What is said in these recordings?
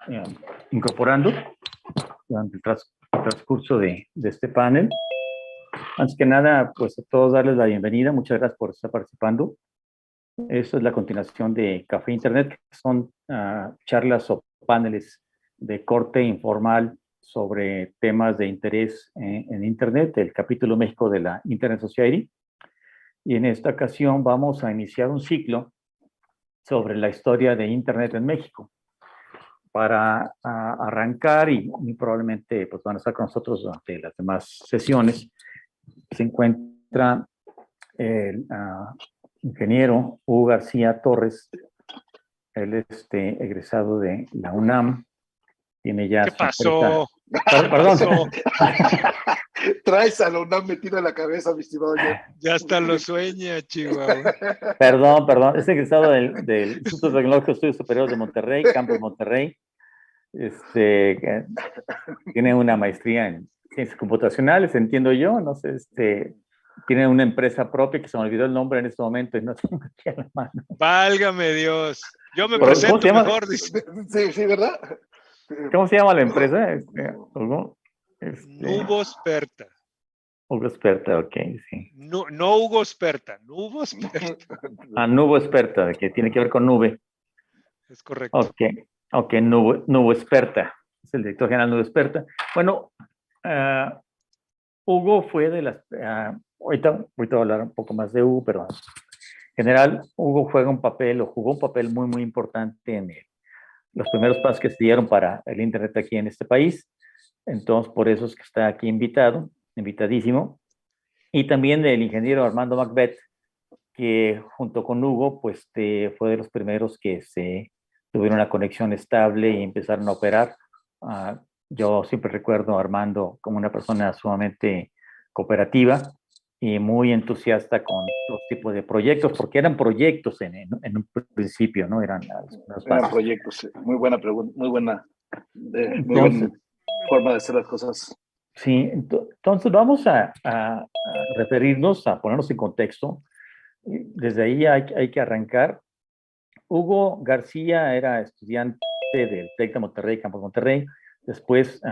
eh, incorporando durante el transcurso de este panel. Antes que nada, pues a todos darles la bienvenida. Muchas gracias por estar participando. Esto es la continuación de Café Internet, que son charlas o paneles de corte informal sobre temas de interés en Internet, el capítulo México de la Internet Society. Y en esta ocasión vamos a iniciar un ciclo sobre la historia de Internet en México. Para arrancar, y probablemente pues, van a estar con nosotros durante las demás sesiones, se encuentra el ingeniero Hugo García Torres. Él es egresado de la UNAM. Tiene ya ¿Qué pasó? Perdón. Traes a la UNAM metida en la cabeza, mi estimado. Ya hasta lo sueña, Chihuahua. Perdón. Es egresado del Instituto Tecnológico de Estudios Superiores de Monterrey, Campus Monterrey. Tiene una maestría en ciencias computacionales, entiendo yo. No sé, tiene una empresa propia que se me olvidó el nombre en este momento y no tengo aquí a la mano. Válgame Dios. Yo me presento mejor. Sí, ¿verdad? ¿Cómo se llama la empresa? Nubo Sperta. Hugo Sperta, ok, sí. No Hugo Sperta, Nubo Sperta. Nubo Sperta, que tiene que ver con nube. Es correcto. Ok, Nubo Sperta. Es el director general Nubo Sperta. Bueno, Hugo fue de las... ahorita voy a hablar un poco más de Hugo, pero en general, Hugo jugó un papel muy, muy importante en los primeros pasos que se dieron para el Internet aquí en este país. Entonces, por eso es que está aquí invitadísimo. Y también del ingeniero Armando Macbeth, que junto con Hugo, pues fue de los primeros que se tuvieron una conexión estable y empezaron a operar. Yo siempre recuerdo a Armando como una persona sumamente cooperativa y muy entusiasta con los tipos de proyectos, porque eran proyectos en un principio, ¿no? Eran proyectos, muy buena pregunta, muy buena forma de hacer las cosas. Sí, entonces vamos a referirnos, a ponernos en contexto. Desde ahí hay que arrancar. Hugo García era estudiante del TEC de Monterrey, Campus Monterrey. Después,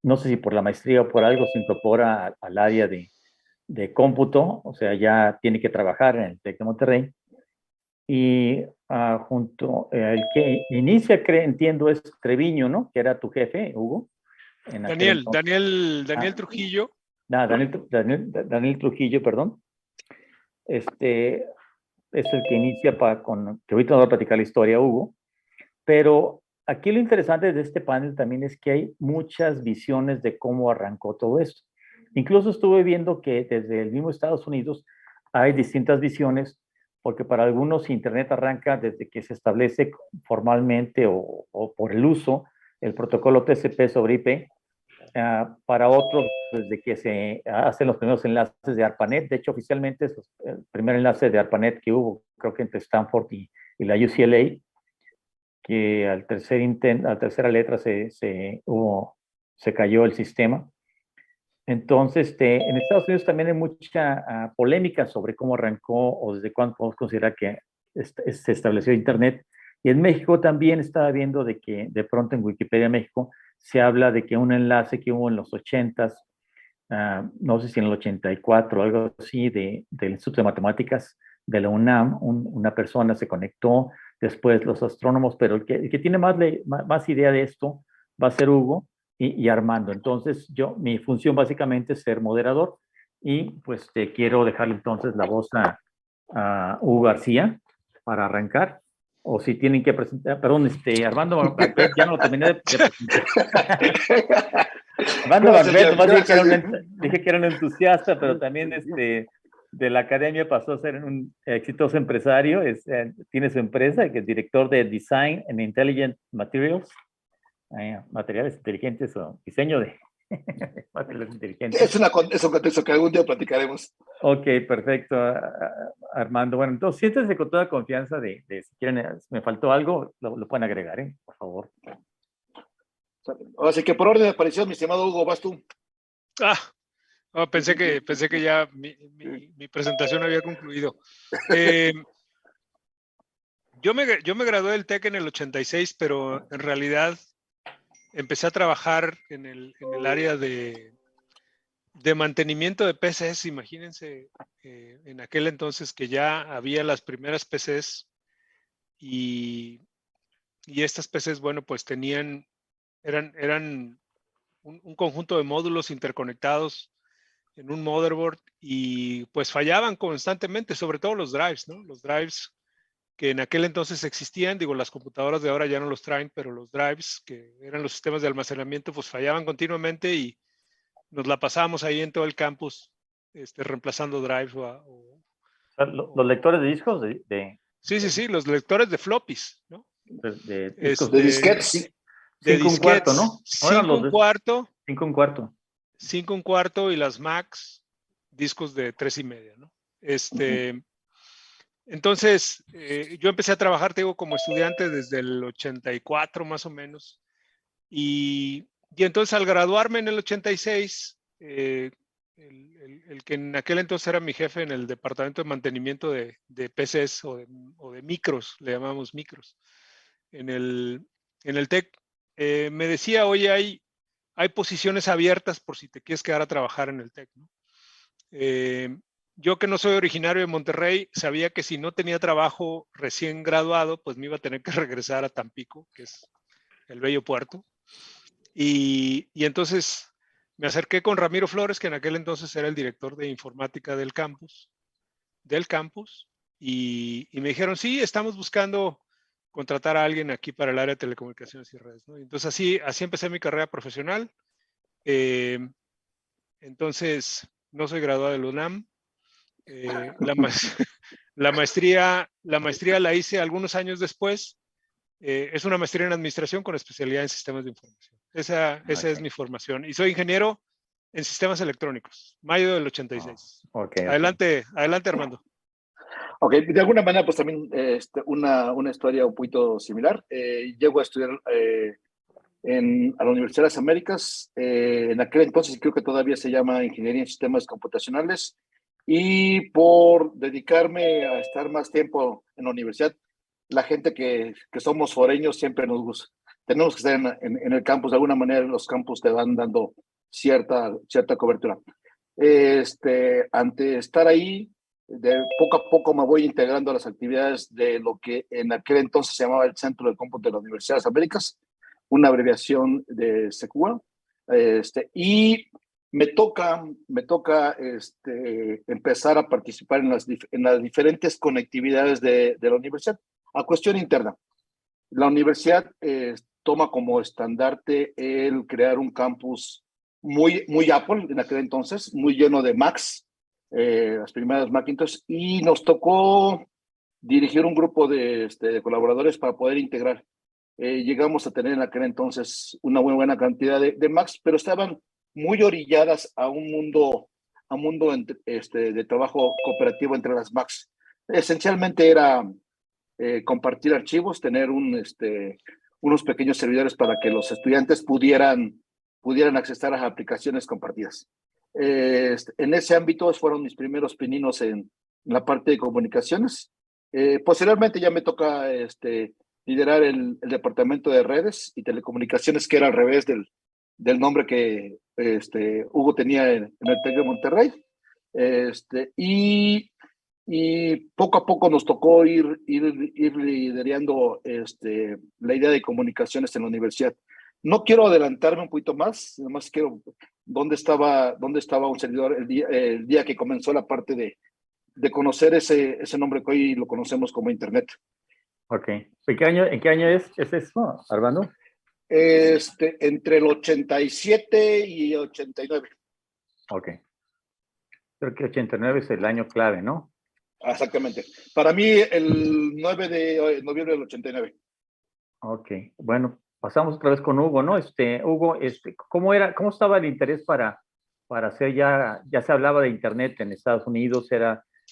no sé si por la maestría o por algo, se incorpora al área de cómputo, o sea, ya tiene que trabajar en el TEC de Monterrey. Y junto, el que inicia, entiendo, es Treviño, ¿no? Que era tu jefe, Hugo. Daniel Trujillo. Daniel Trujillo, perdón. Es el que inicia que ahorita nos va a platicar la historia, Hugo. Pero aquí lo interesante de este panel también es que hay muchas visiones de cómo arrancó todo esto. Incluso estuve viendo que desde el mismo Estados Unidos hay distintas visiones, porque para algunos Internet arranca desde que se establece formalmente o por el uso el protocolo TCP sobre IP. Para otros, desde que se hacen los primeros enlaces de ARPANET. De hecho, oficialmente es el primer enlace de ARPANET que hubo, creo que entre Stanford y la UCLA, que a la tercera letra se cayó el sistema. Entonces, en Estados Unidos también hay mucha polémica sobre cómo arrancó o desde cuándo podemos considerar que se estableció Internet. Y en México también estaba viendo de que de pronto en Wikipedia México se habla de que un enlace que hubo en los 80s, no sé si en el 84 o algo así, del Instituto de Matemáticas de la UNAM, una persona se conectó, después los astrónomos, pero el que tiene más idea de esto va a ser Hugo y Armando. Entonces, mi función básicamente es ser moderador y pues quiero dejarle entonces la voz a Hugo García para arrancar. O si tienen que presentar, perdón, Armando Macbeth, ya no lo terminé de presentar. Armando Macbeth, nomás dije que era un entusiasta, pero también de la academia pasó a ser un exitoso empresario. Tiene su empresa, que es director de Design and Intelligent Materials, materiales inteligentes o diseño de materiales inteligentes. Es un contexto que algún día platicaremos. Ok, perfecto, Armando. Bueno, entonces siéntense con toda confianza si quieren, si me faltó algo, lo pueden agregar, por favor. Así que por orden de aparición, mi estimado Hugo, vas tú. Pensé que ya mi presentación había concluido. Yo me gradué del TEC en el 86, pero en realidad empecé a trabajar en el área de mantenimiento de PCs. Imagínense, en aquel entonces que ya había las primeras PCs y estas PCs, bueno, pues eran un conjunto de módulos interconectados en un motherboard y pues fallaban constantemente, sobre todo los drives, ¿no? Los drives que en aquel entonces existían, digo, las computadoras de ahora ya no los traen, pero los drives, que eran los sistemas de almacenamiento, pues fallaban continuamente y nos la pasábamos ahí en todo el campus, reemplazando drives Los lectores de discos sí, los lectores de floppies, ¿no? de discos De disquetes. De 5 1/4, ¿no? disquetes, Ahora 5 los un de cuarto, 5 1/4. 5 un cuarto y las Macs, discos de 3.5, ¿no? Entonces, yo empecé a trabajar, te digo, como estudiante desde el 84 más o menos. Y entonces al graduarme en el 86, el que en aquel entonces era mi jefe en el departamento de mantenimiento de PCs o de micros, le llamamos micros, en el TEC, me decía, oye, hay posiciones abiertas por si te quieres quedar a trabajar en el TEC, ¿no? Yo que no soy originario de Monterrey, sabía que si no tenía trabajo recién graduado, pues me iba a tener que regresar a Tampico, que es el bello puerto. Y entonces me acerqué con Ramiro Flores, que en aquel entonces era el director de informática del campus, y me dijeron, sí, estamos buscando contratar a alguien aquí para el área de telecomunicaciones y redes, ¿no? Entonces así empecé mi carrera profesional. Entonces, no soy graduado de la UNAM. La maestría la hice algunos años después. Es una maestría en administración con especialidad en sistemas de información. Esa es mi formación. Y soy ingeniero en sistemas electrónicos, mayo del 86. Okay. Adelante, Armando. Ok, de alguna manera, pues también una historia un poquito similar. Llego a estudiar a la Universidad de las Américas. En aquel entonces creo que todavía se llama Ingeniería en Sistemas Computacionales. Y por dedicarme a estar más tiempo en la universidad, la gente que somos foreños siempre nos gusta. Tenemos que estar en el campus. De alguna manera, los campus te van dando cierta cobertura. Ante estar ahí, de poco a poco me voy integrando a las actividades de lo que en aquel entonces se llamaba el Centro de Cómputo de la Universidad de las Américas, una abreviación de SECUA, y me toca empezar a participar en las diferentes conectividades de la universidad. A cuestión interna, la universidad toma como estandarte el crear un campus muy Apple en aquel entonces, muy lleno de Macs, las primeras Macintosh, y nos tocó dirigir un grupo de colaboradores para poder integrar. Llegamos a tener en aquel entonces una muy buena cantidad de Macs, pero estaban muy orilladas a un mundo de trabajo cooperativo entre las Macs. Esencialmente era compartir archivos, tener unos pequeños servidores para que los estudiantes pudieran acceder a las aplicaciones compartidas. En ese ámbito fueron mis primeros pininos en la parte de comunicaciones. Posteriormente ya me toca liderar el departamento de redes y telecomunicaciones, que era al revés del nombre que Hugo tenía en el TEC de Monterrey. Y poco a poco nos tocó ir liderando la idea de comunicaciones en la universidad. No quiero adelantarme un poquito más, nada más quiero dónde estaba un servidor el día que comenzó la parte de conocer ese nombre que hoy lo conocemos como Internet. Ok. ¿En qué año es eso, Armando? Entre el 87 y 89. Ok. Creo que 89 es el año clave, ¿no? Exactamente. Para mí, el 9 de noviembre del 89. Ok. Bueno, pasamos otra vez con Hugo, ¿no? Hugo, ¿cómo estaba el interés para hacer ya se hablaba de Internet en Estados Unidos?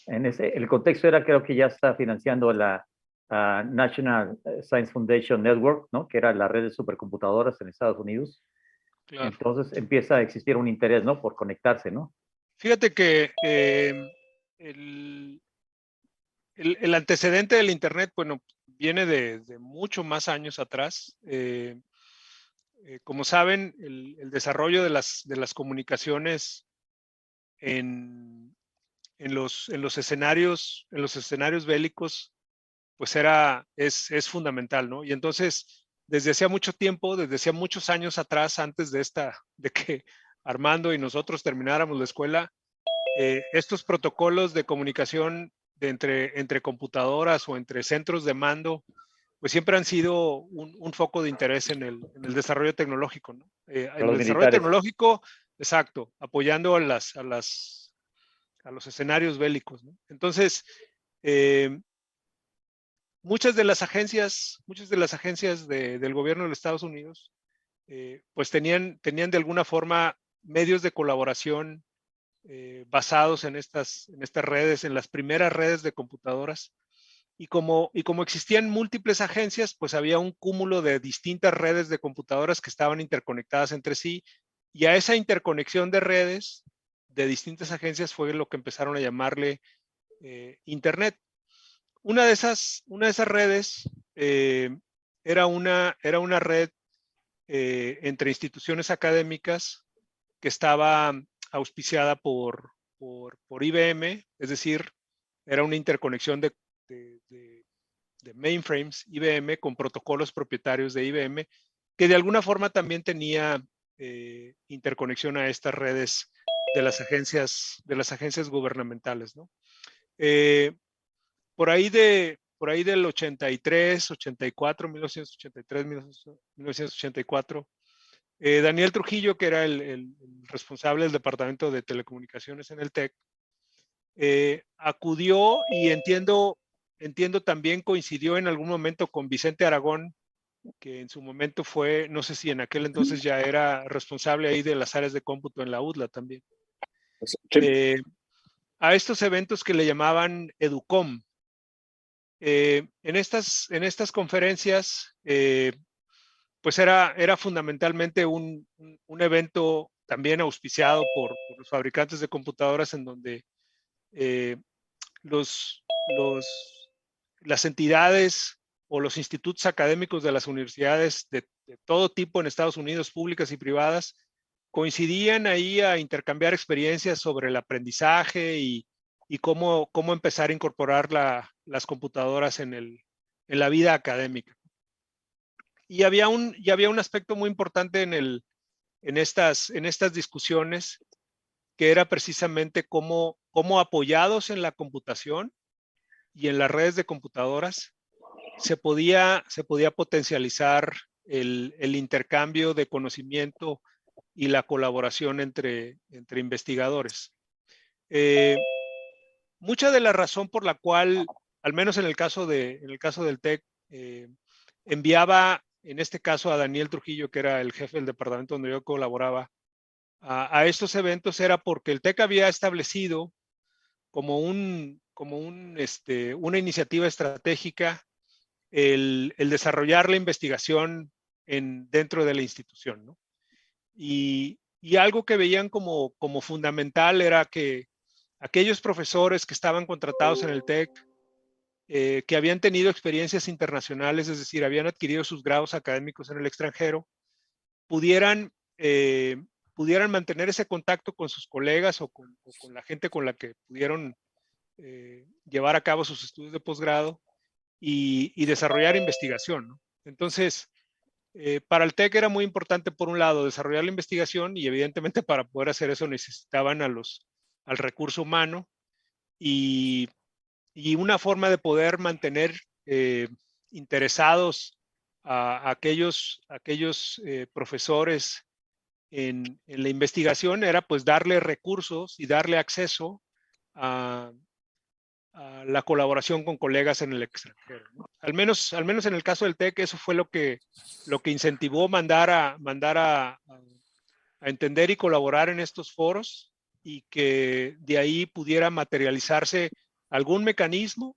El contexto era, creo que ya está financiando la National Science Foundation Network, ¿no? Que era la red de supercomputadoras en Estados Unidos. Claro. Entonces empieza a existir un interés, ¿no? Por conectarse, ¿no? Fíjate que el antecedente del Internet, bueno, viene de mucho más años atrás. como saben, el desarrollo de las comunicaciones en los escenarios bélicos, pues es fundamental, ¿no? Y entonces, desde hacía mucho tiempo, desde hacía muchos años atrás, antes de que Armando y nosotros termináramos la escuela, estos protocolos de comunicación entre computadoras o entre centros de mando, pues siempre han sido un foco de interés en el desarrollo tecnológico, ¿no? Para En los el desarrollo militares. tecnológico, exacto, apoyando a los escenarios bélicos, ¿no? Entonces, muchas de las agencias del gobierno de los Estados Unidos, pues tenían de alguna forma medios de colaboración basados en estas redes, en las primeras redes de computadoras. Y como existían múltiples agencias, pues había un cúmulo de distintas redes de computadoras que estaban interconectadas entre sí. Y a esa interconexión de redes de distintas agencias fue lo que empezaron a llamarle Internet. Una de esas redes era una red entre instituciones académicas que estaba auspiciada por IBM, es decir, era una interconexión de mainframes IBM con protocolos propietarios de IBM, que de alguna forma también tenía interconexión a estas redes de las agencias gubernamentales, ¿no? Por ahí del 83, 84, 1983, 1984, Daniel Trujillo, que era el responsable del departamento de telecomunicaciones en el TEC, acudió y entiendo también coincidió en algún momento con Vicente Aragón, que en su momento fue, no sé si en aquel entonces ya era responsable ahí de las áreas de cómputo en la UDLA también. Sí. A estos eventos que le llamaban EDUCOM. En estas conferencias, pues era fundamentalmente un evento también auspiciado por los fabricantes de computadoras, en donde las entidades o los institutos académicos de las universidades de todo tipo en Estados Unidos, públicas y privadas, coincidían ahí a intercambiar experiencias sobre el aprendizaje y cómo empezar a incorporar las computadoras en la vida académica. Y había un aspecto muy importante en estas discusiones, que era precisamente cómo apoyados en la computación y en las redes de computadoras se podía potencializar el intercambio de conocimiento y la colaboración entre investigadores. Mucha de la razón por la cual, al menos en el caso del TEC, enviaba en este caso a Daniel Trujillo, que era el jefe del departamento donde yo colaboraba, a estos eventos, era porque el TEC había establecido como una iniciativa estratégica el desarrollar la investigación dentro de la institución, ¿no? Y algo que veían como fundamental era que aquellos profesores que estaban contratados en el TEC, que habían tenido experiencias internacionales, es decir, habían adquirido sus grados académicos en el extranjero, pudieran mantener ese contacto con sus colegas o con la gente con la que pudieron llevar a cabo sus estudios de posgrado y desarrollar investigación, ¿no? Entonces, para el TEC era muy importante, por un lado, desarrollar la investigación, y evidentemente para poder hacer eso necesitaban al recurso humano y una forma de poder mantener interesados a aquellos profesores en la investigación era pues darle recursos y darle acceso a la colaboración con colegas en el extranjero, ¿no? Al menos en el caso del TEC, eso fue lo que incentivó mandar a entender y colaborar en estos foros, y que de ahí pudiera materializarse algún mecanismo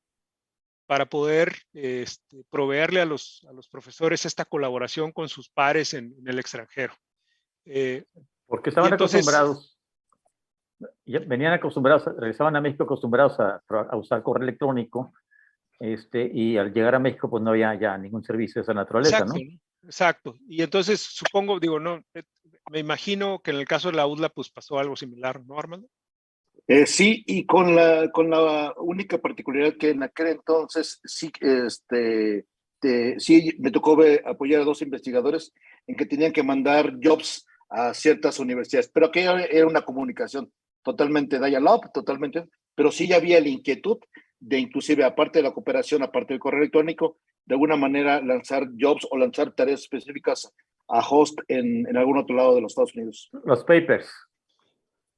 para poder proveerle a los profesores esta colaboración con sus pares en el extranjero. Porque estaban acostumbrados, venían acostumbrados, regresaban a México acostumbrados a usar correo electrónico, y al llegar a México pues no había ya ningún servicio de esa naturaleza, exacto, ¿no? exacto. Y entonces supongo, digo, no, me imagino que en el caso de la UDLA pues pasó algo similar, ¿no, Armando? Sí, y con la única particularidad que en aquel entonces sí, sí me tocó apoyar a dos investigadores en que tenían que mandar jobs a ciertas universidades, pero que era una comunicación totalmente dial-up, totalmente, pero sí ya había la inquietud de inclusive, aparte de la cooperación, aparte del correo electrónico, de alguna manera lanzar jobs o lanzar tareas específicas a host en algún otro lado de los Estados Unidos. Los papers.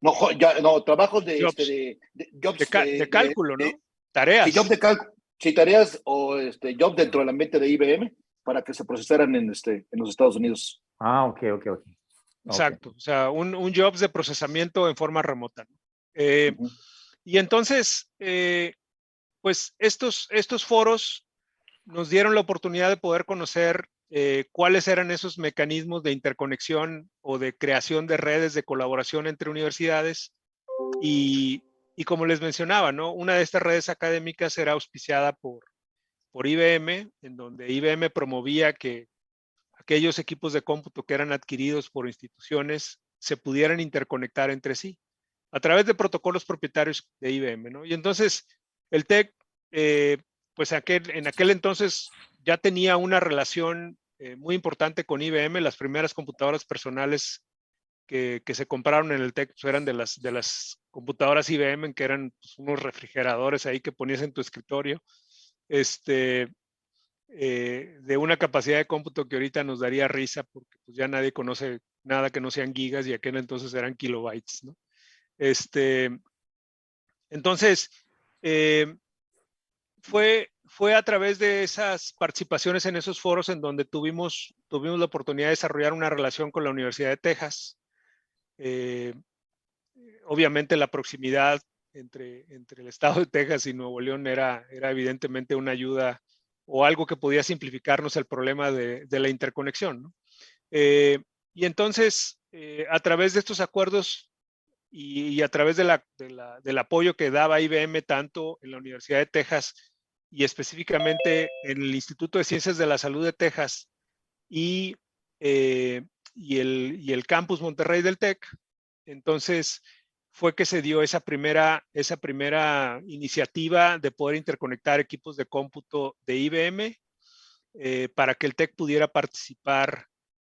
No, ya, no, trabajos Jobs, de jobs de cálculo, ¿no? sí, job Tareas. de cálculo, sí, tareas o job dentro del ambiente de IBM para que se procesaran en los Estados Unidos. Ah, ok, ok, ok. Exacto. O sea, un jobs de procesamiento en forma remota, ¿no? Uh-huh. Y entonces, pues estos foros nos dieron la oportunidad de poder conocer cuáles eran esos mecanismos de interconexión o de creación de redes de colaboración entre universidades. Y como les mencionaba, ¿no? Una de estas redes académicas era auspiciada por IBM, en donde IBM promovía que aquellos equipos de cómputo que eran adquiridos por instituciones se pudieran interconectar entre sí a través de protocolos propietarios de IBM, ¿no? Y entonces el TEC, pues en aquel entonces ya tenía una relación muy importante con IBM. Las primeras computadoras personales que se compraron en el TEC pues, eran de las computadoras IBM, que eran pues, unos refrigeradores ahí que ponías en tu escritorio, de una capacidad de cómputo que ahorita nos daría risa porque pues, ya nadie conoce nada que no sean gigas y aquel entonces eran kilobytes, ¿no? Entonces, fue a través de esas participaciones en esos foros en donde tuvimos la oportunidad de desarrollar una relación con la Universidad de Texas. Obviamente la proximidad entre el estado de Texas y Nuevo León era evidentemente una ayuda o algo que podía simplificarnos el problema de la interconexión, ¿no? Y entonces, a través de estos acuerdos y a través del apoyo que daba IBM tanto en la Universidad de Texas y específicamente en el Instituto de Ciencias de la Salud de Texas y el Campus Monterrey del TEC, entonces fue que se dio esa primera iniciativa de poder interconectar equipos de cómputo de IBM para que el TEC pudiera participar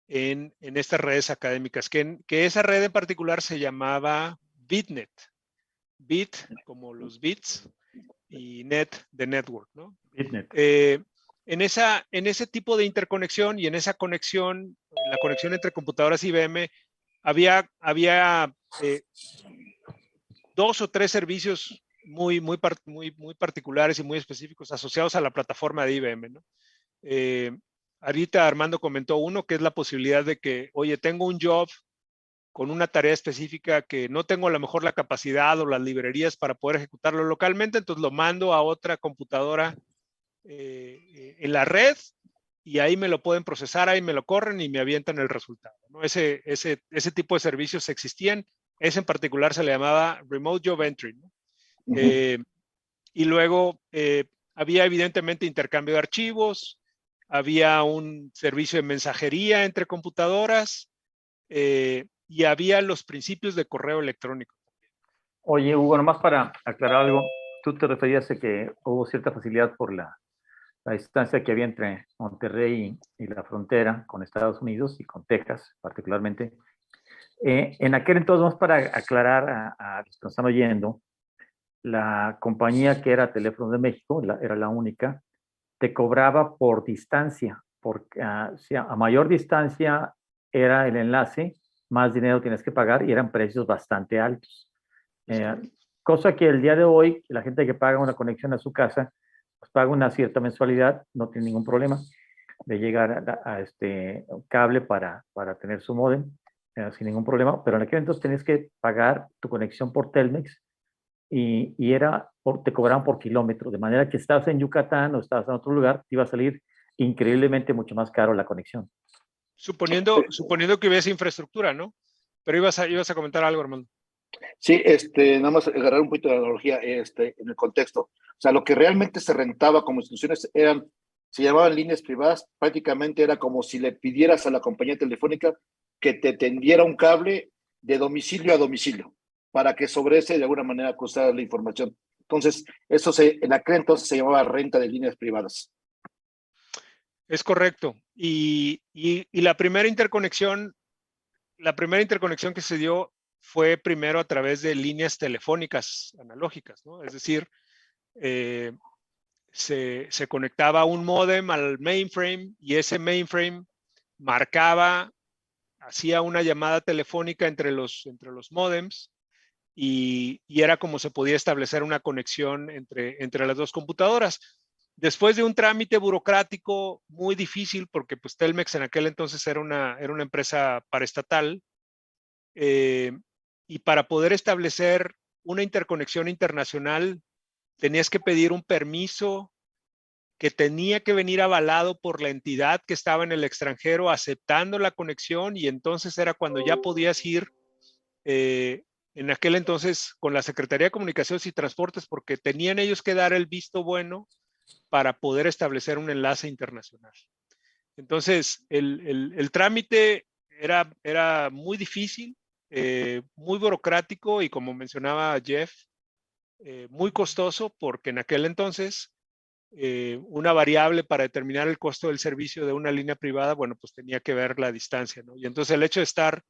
en estas redes académicas, que esa red en particular se llamaba BitNet. Bit como los bits y net de network, ¿no? BitNet. En ese tipo de interconexión y en esa conexión, en la conexión entre computadoras IBM, había dos o tres servicios muy particulares y muy específicos asociados a la plataforma de IBM, ¿no? Ahorita Armando comentó uno que es la posibilidad de que, oye, tengo un job con una tarea específica que no tengo a lo mejor la capacidad o las librerías para poder ejecutarlo localmente, entonces lo mando a otra computadora en la red y ahí me lo pueden procesar, ahí me lo corren y me avientan el resultado, ¿no? Ese tipo de servicios existían. Ese en particular se le llamaba Remote Job Entry, ¿no? Uh-huh. Y luego había evidentemente intercambio de archivos, había un servicio de mensajería entre computadoras y había los principios de correo electrónico. Oye, Hugo, nomás para aclarar algo, tú te referías a que hubo cierta facilidad por la distancia que había entre Monterrey y la frontera con Estados Unidos y con Texas particularmente. En aquel entonces, más para aclarar a los que nos están oyendo, la compañía que era Teléfonos de México, era la única, te cobraba por distancia, porque si a mayor distancia era el enlace, más dinero tienes que pagar y eran precios bastante altos. Cosa que el día de hoy, la gente que paga una conexión a su casa, pues paga una cierta mensualidad, no tiene ningún problema de llegar a este cable para tener su módem sin ningún problema, pero en aquel entonces tenías que pagar tu conexión por Telmex y te cobraban por kilómetro, de manera que estabas en Yucatán o estabas en otro lugar, te iba a salir increíblemente mucho más caro la conexión. Suponiendo que hubiese infraestructura, ¿no? Pero ibas a comentar algo, Armando. Sí, nada más agarrar un poquito de analogía en el contexto. O sea, lo que realmente se rentaba como instituciones eran se llamaban líneas privadas, prácticamente era como si le pidieras a la compañía telefónica que te tendiera un cable de domicilio a domicilio, para que sobre ese de alguna manera cruzara la información. Entonces, en aquel entonces se llamaba renta de líneas privadas. Es correcto. Y la primera interconexión que se dio fue primero a través de líneas telefónicas analógicas, ¿no? Es decir, se conectaba un módem al mainframe y ese mainframe marcaba, hacía una llamada telefónica entre los módems y era como se podía establecer una conexión entre las dos computadoras. Después de un trámite burocrático muy difícil, porque pues Telmex en aquel entonces era una empresa paraestatal, y para poder establecer una interconexión internacional tenías que pedir un permiso que tenía que venir avalado por la entidad que estaba en el extranjero aceptando la conexión, y entonces era cuando ya podías ir en aquel entonces con la Secretaría de Comunicaciones y Transportes, porque tenían ellos que dar el visto bueno para poder establecer un enlace internacional. Entonces, el trámite era muy difícil, muy burocrático y, como mencionaba Jeff, muy costoso, porque en aquel entonces una variable para determinar el costo del servicio de una línea privada, bueno, pues tenía que ver la distancia, ¿no? Y entonces el hecho de estar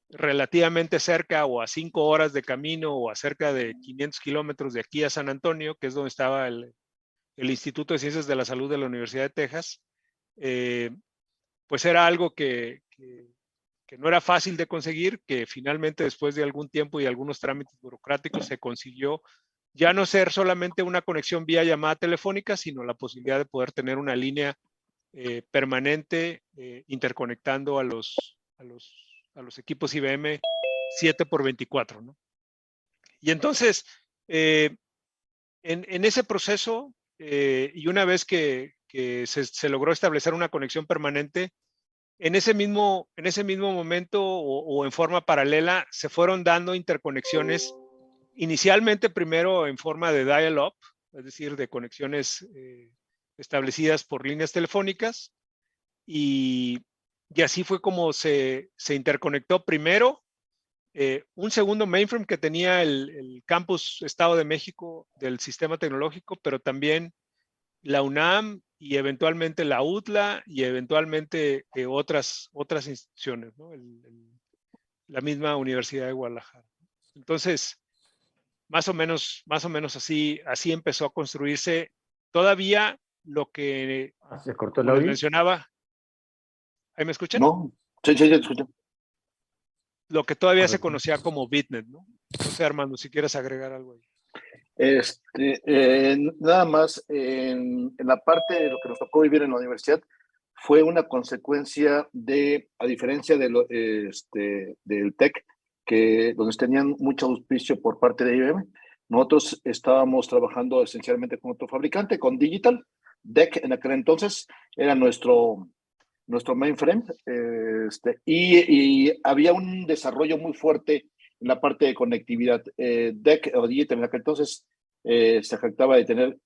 relativamente cerca o a 5 horas de camino o a cerca de 500 kilómetros de aquí a San Antonio, que es donde estaba el Instituto de Ciencias de la Salud de la Universidad de Texas, pues era algo que no era fácil de conseguir, que finalmente después de algún tiempo y algunos trámites burocráticos se consiguió ya no ser solamente una conexión vía llamada telefónica, sino la posibilidad de poder tener una línea permanente interconectando a los equipos IBM 7x24, ¿no? Y entonces, en ese proceso, y una vez que se logró establecer una conexión permanente, en ese mismo momento o en forma paralela se fueron dando interconexiones, inicialmente primero en forma de dial-up, es decir, de conexiones establecidas por líneas telefónicas, y así fue como se interconectó primero un segundo mainframe que tenía el campus Estado de México del sistema tecnológico, pero también la UNAM y eventualmente la UTLA y eventualmente otras instituciones, ¿no? La misma Universidad de Guadalajara. Entonces, más o menos así empezó a construirse todavía lo que, ¿Se cortó el como les audio? mencionaba, ¿ahí me escuchan? No, sí, te escucho. Lo que todavía se conocía como Bitnet, ¿no? No sé, Armando, si quieres agregar algo ahí. Nada más, en la parte de lo que nos tocó vivir en la universidad, fue una consecuencia a diferencia de del TEC, donde tenían mucho auspicio por parte de IBM, nosotros estábamos trabajando esencialmente con otro fabricante, con Digital. DEC en aquel entonces era nuestro mainframe, y había un desarrollo muy fuerte en la parte de conectividad. DEC o Digital en aquel entonces se jactaba de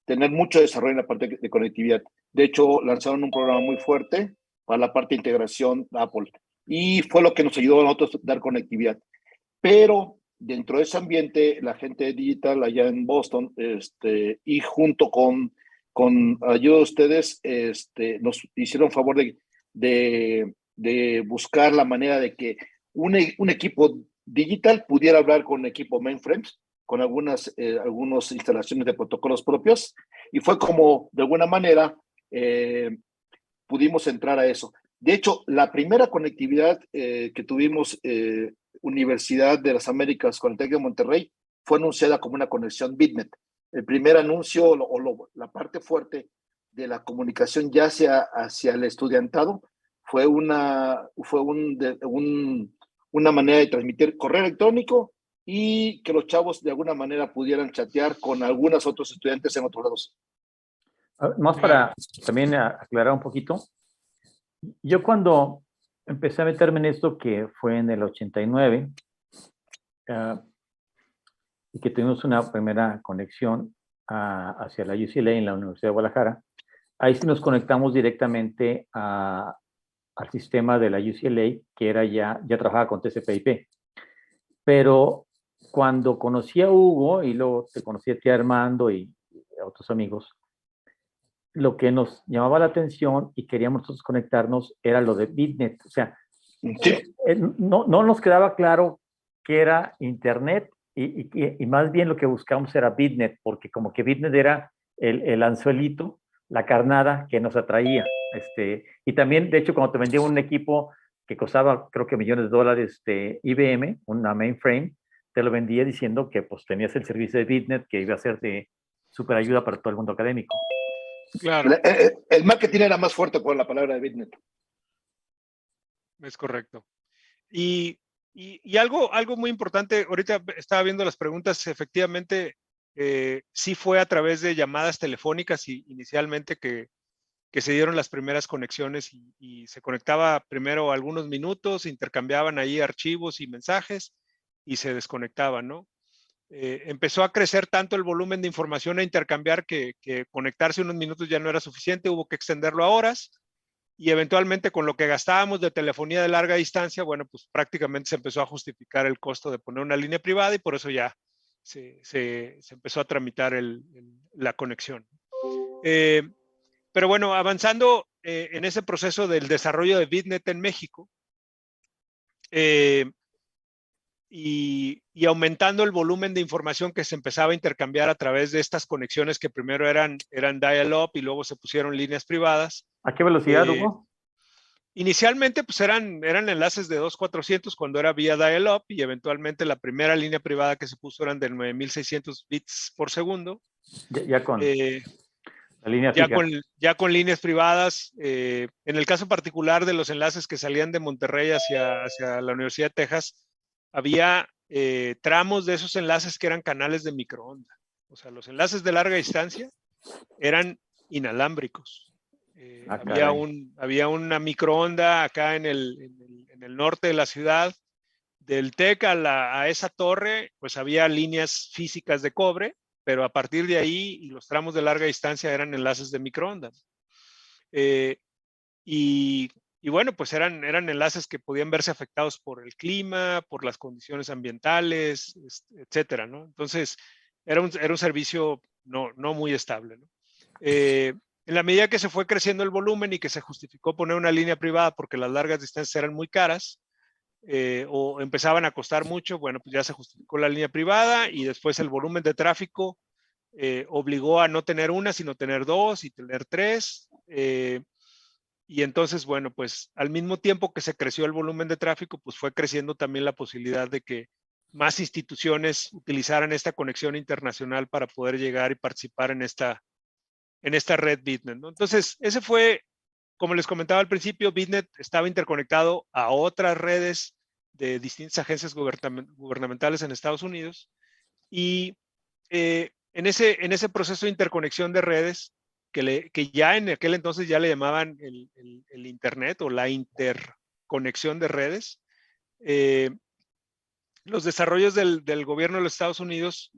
tener mucho desarrollo en la parte de conectividad. De hecho, lanzaron un programa muy fuerte para la parte de integración Apple, y fue lo que nos ayudó a nosotros a dar conectividad. Pero dentro de ese ambiente, la gente de Digital allá en Boston, y junto con ayuda de ustedes, nos hicieron favor de buscar la manera de que un equipo Digital pudiera hablar con un equipo mainframes, con algunas instalaciones de protocolos propios, y fue como, de alguna manera, pudimos entrar a eso. De hecho, la primera conectividad que tuvimos, Universidad de las Américas con el TEC de Monterrey, fue anunciada como una conexión Bitnet. El primer anuncio la parte fuerte de la comunicación ya hacia el estudiantado fue una manera de transmitir correo electrónico y que los chavos de alguna manera pudieran chatear con algunos otros estudiantes en otros lados. Más para también aclarar un poquito. Yo cuando empecé a meterme en esto, que fue en el 89, y que tuvimos una primera conexión hacia la UCLA en la Universidad de Guadalajara, ahí sí nos conectamos directamente al sistema de la UCLA, que era ya trabajaba con TCP/IP. Pero cuando conocí a Hugo, y luego te conocí a ti, Armando, y a otros amigos, lo que nos llamaba la atención y queríamos nosotros conectarnos era lo de Bitnet. O sea, Sí. no nos quedaba claro qué era Internet y más bien lo que buscábamos era Bitnet, porque como que Bitnet era el anzuelito, la carnada que nos atraía. Y también, de hecho, cuando te vendía un equipo que costaba, creo que millones de dólares, IBM, una mainframe, te lo vendía diciendo que pues tenías el servicio de Bitnet que iba a ser de súper ayuda para todo el mundo académico. Claro, El marketing era más fuerte por la palabra de Bitnet. es correcto. Y algo muy importante, ahorita estaba viendo las preguntas, efectivamente, sí fue a través de llamadas telefónicas inicialmente que se dieron las primeras conexiones y se conectaba primero algunos minutos, intercambiaban ahí archivos y mensajes y se desconectaban, ¿no? Empezó a crecer tanto el volumen de información a intercambiar que conectarse unos minutos ya no era suficiente, hubo que extenderlo a horas y eventualmente con lo que gastábamos de telefonía de larga distancia, bueno, pues prácticamente se empezó a justificar el costo de poner una línea privada y por eso ya se empezó a tramitar la conexión. Pero bueno, avanzando en ese proceso del desarrollo de Bitnet en México y aumentando el volumen de información que se empezaba a intercambiar a través de estas conexiones que primero eran dial-up y luego se pusieron líneas privadas. ¿A qué velocidad, Hugo? Inicialmente pues eran enlaces de 2400 cuando era vía dial-up y eventualmente la primera línea privada que se puso eran de 9600 bits por segundo. Ya con la línea fija. Ya con líneas privadas. En el caso particular de los enlaces que salían de Monterrey hacia la Universidad de Texas, había tramos de esos enlaces que eran canales de microondas. O sea, los enlaces de larga distancia eran inalámbricos. Había una microonda acá en el norte de la ciudad. Del TEC a esa torre, pues había líneas físicas de cobre, pero a partir de ahí y los tramos de larga distancia eran enlaces de microondas. Y bueno, pues eran enlaces que podían verse afectados por el clima, por las condiciones ambientales, etcétera, ¿no? Entonces, era un servicio no muy estable, ¿no? En la medida que se fue creciendo el volumen y que se justificó poner una línea privada porque las largas distancias eran muy caras, o empezaban a costar mucho, bueno, pues ya se justificó la línea privada y después el volumen de tráfico obligó a no tener una, sino tener dos y tener tres. Y entonces, bueno, pues al mismo tiempo que se creció el volumen de tráfico, pues fue creciendo también la posibilidad de que más instituciones utilizaran esta conexión internacional para poder llegar y participar en esta red Bitnet, ¿no? Entonces, ese fue, como les comentaba al principio, Bitnet estaba interconectado a otras redes de distintas agencias gubernamentales en Estados Unidos y en ese proceso de interconexión de redes, que ya en aquel entonces ya le llamaban el Internet o la interconexión de redes, los desarrollos del gobierno de los Estados Unidos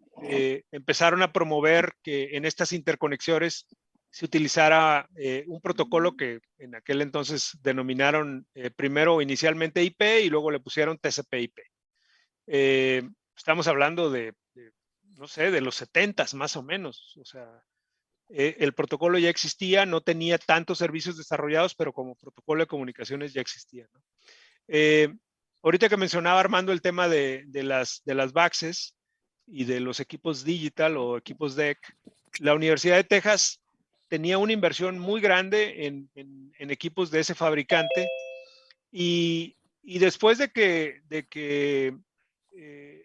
empezaron a promover que en estas interconexiones se utilizara un protocolo que en aquel entonces denominaron primero inicialmente IP y luego le pusieron TCP/IP. Estamos hablando no sé, de los 70s más o menos. O sea, el protocolo ya existía, no tenía tantos servicios desarrollados, pero como protocolo de comunicaciones ya existía, ¿no? Ahorita que mencionaba Armando el tema de las VAXes y de los equipos digital o equipos DEC, la Universidad de Texas tenía una inversión muy grande en equipos de ese fabricante y después de que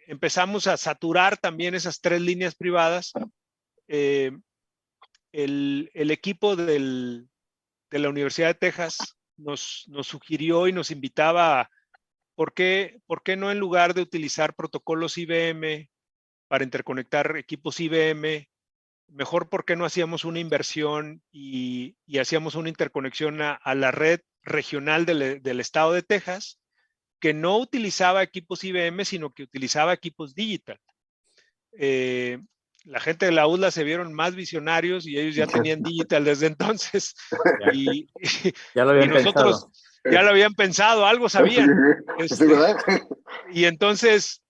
empezamos a saturar también esas tres líneas privadas, el equipo de la Universidad de Texas nos sugirió y nos invitaba a ¿por qué no en lugar de utilizar protocolos IBM para interconectar equipos IBM, mejor por qué no hacíamos una inversión y hacíamos una interconexión a la red regional del estado de Texas, que no utilizaba equipos IBM, sino que utilizaba equipos digital? la gente de la UDLA se vieron más visionarios y ellos ya tenían digital desde entonces. Y, ya lo habían nosotros pensado. ya lo habían pensado, algo sabían. Sí, ¿verdad? Y entonces,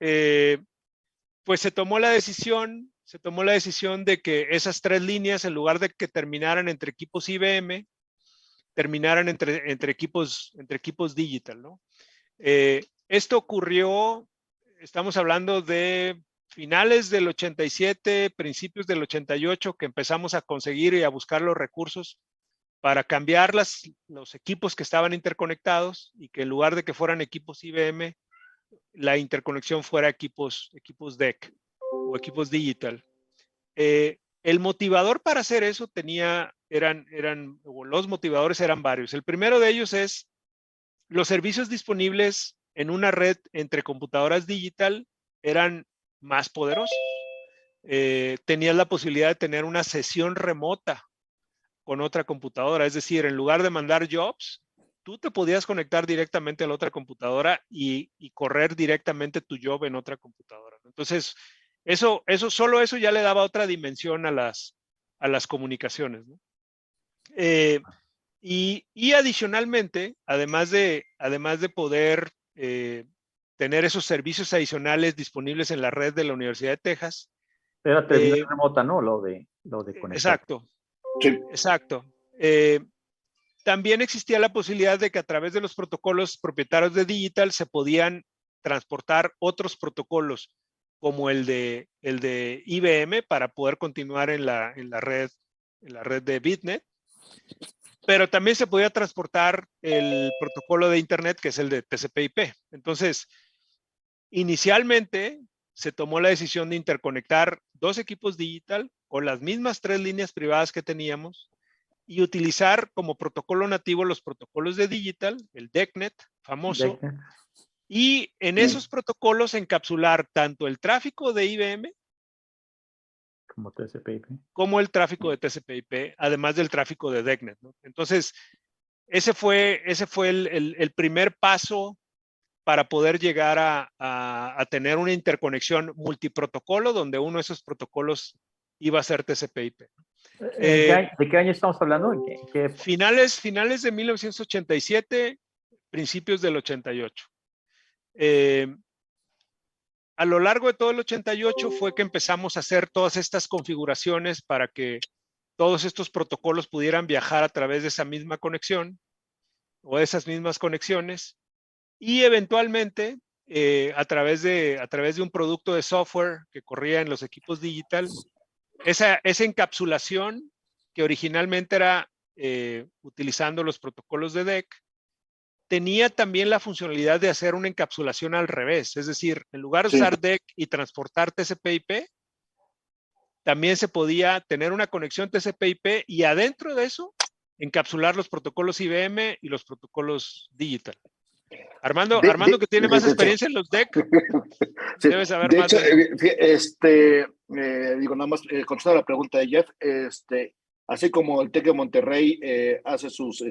pues se tomó la decisión de que esas 3 líneas, en lugar de que terminaran entre equipos IBM, terminaran entre equipos digital, ¿no? Esto ocurrió, estamos hablando de finales del 87, principios del 88, que empezamos a conseguir y a buscar los recursos para cambiar los equipos que estaban interconectados y que en lugar de que fueran equipos IBM, la interconexión fuera equipos DEC o equipos digital. El motivador para hacer eso los motivadores eran varios. El primero de ellos es los servicios disponibles en una red entre computadoras digital eran más poderosos. Tenías la posibilidad de tener una sesión remota con otra computadora, es decir, en lugar de mandar jobs, tú te podías conectar directamente a la otra computadora y correr directamente tu job en otra computadora. Entonces, solo eso ya le daba otra dimensión a las comunicaciones, ¿no? Y adicionalmente, además de poder tener esos servicios adicionales disponibles en la red de la Universidad de Texas. Era terminal remota, ¿no? Lo de conectar. Exacto. Sí. Exacto. También existía la posibilidad de que a través de los protocolos propietarios de digital se podían transportar otros protocolos como el de IBM para poder continuar en la red de Bitnet. Pero también se podía transportar el protocolo de internet que es el de TCP/IP. Entonces, inicialmente se tomó la decisión de interconectar 2 equipos digital con las mismas 3 líneas privadas que teníamos y utilizar como protocolo nativo los protocolos de digital, el DECnet famoso, y en esos protocolos encapsular tanto el tráfico de IBM como TCP/IP, como el tráfico de TCP/IP, además del tráfico de DECnet, ¿no? Entonces, ese fue el primer paso para poder llegar a tener una interconexión multiprotocolo donde uno de esos protocolos iba a ser TCP/IP. ¿De qué año estamos hablando? Finales de 1987, principios del 88. A lo largo de todo el 88 fue que empezamos a hacer todas estas configuraciones para que todos estos protocolos pudieran viajar a través de esa misma conexión o esas mismas conexiones y eventualmente a través de un producto de software que corría en los equipos digital, esa encapsulación que originalmente era utilizando los protocolos de DEC, tenía también la funcionalidad de hacer una encapsulación al revés, es decir, en lugar de usar DEC y transportar TCP/IP, también se podía tener una conexión TCP/IP y adentro de eso encapsular los protocolos IBM y los protocolos digital. Armando, que tiene más experiencia en los DEC, sí, debe saber de más hecho, de eso. digo, nada más contestando la pregunta de Jeff, así como el TEC de Monterrey hace sus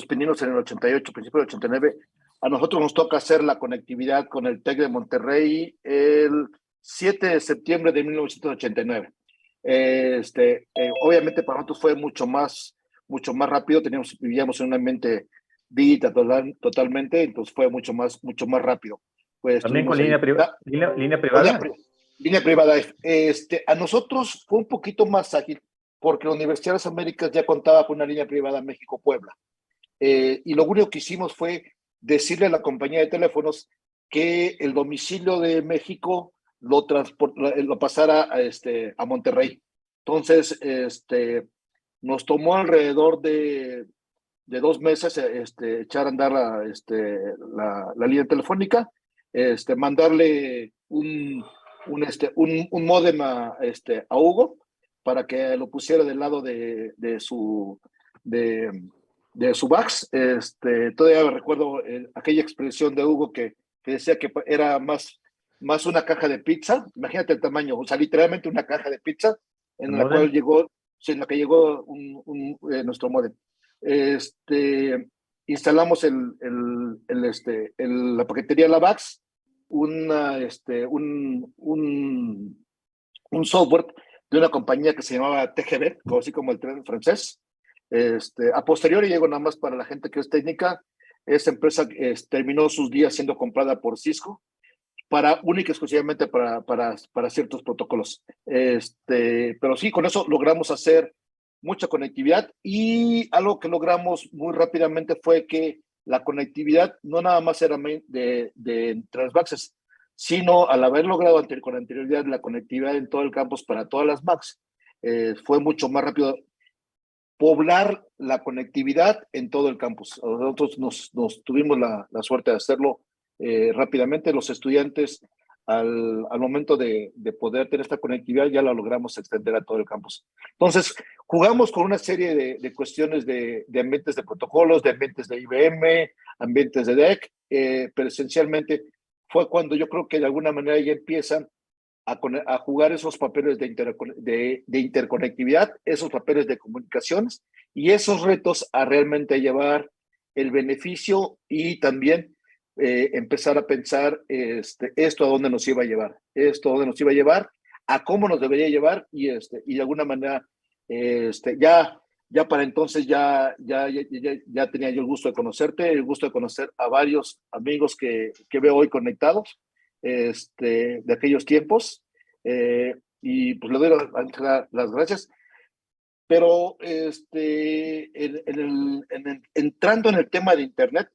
pininos en el 88, principio del 89, a nosotros nos toca hacer la conectividad con el TEC de Monterrey el 7 de septiembre de 1989. Obviamente para nosotros fue mucho más rápido, vivíamos en un ambiente digital totalmente, entonces fue mucho más rápido. Pues también con línea privada. Línea privada. A nosotros fue un poquito más ágil porque la Universidad de las Américas ya contaba con una línea privada México-Puebla. Y lo único que hicimos fue decirle a la compañía de teléfonos que el domicilio de México lo pasara a Monterrey. Entonces, nos tomó alrededor de 2 meses echar a andar la línea telefónica, mandarle un módem a Hugo para que lo pusiera del lado de su VAX. Todavía recuerdo aquella expresión de Hugo que decía que era más una caja de pizza. Imagínate el tamaño, o sea, literalmente una caja de pizza en la cual llegó nuestro módem. Instalamos la paquetería La VAX, un un software de una compañía que se llamaba TGV, así como el tren francés. A posteriori, llegó nada más para la gente que es técnica, esa empresa terminó sus días siendo comprada por Cisco, única y exclusivamente para ciertos protocolos. Pero sí, con eso logramos hacer mucha conectividad, y algo que logramos muy rápidamente fue que la conectividad no nada más era de transvaxes, sino al haber logrado con anterioridad la conectividad en todo el campus para todas las Macs, fue mucho más rápido poblar la conectividad en todo el campus. Nosotros nos tuvimos la suerte de hacerlo rápidamente. Los estudiantes, al momento de poder tener esta conectividad, ya la logramos extender a todo el campus. Entonces, jugamos con una serie de cuestiones de ambientes de protocolos, de ambientes de IBM, ambientes de DEC, pero esencialmente fue cuando yo creo que de alguna manera ya empiezan a jugar esos papeles de interconectividad, esos papeles de comunicaciones y esos retos a realmente llevar el beneficio, y también empezar a pensar esto a dónde nos iba a llevar, a cómo nos debería llevar, y de alguna manera ya para entonces ya tenía yo el gusto de conocerte, el gusto de conocer a varios amigos que veo hoy conectados de aquellos tiempos, y pues le doy las gracias. Pero entrando en el tema de Internet,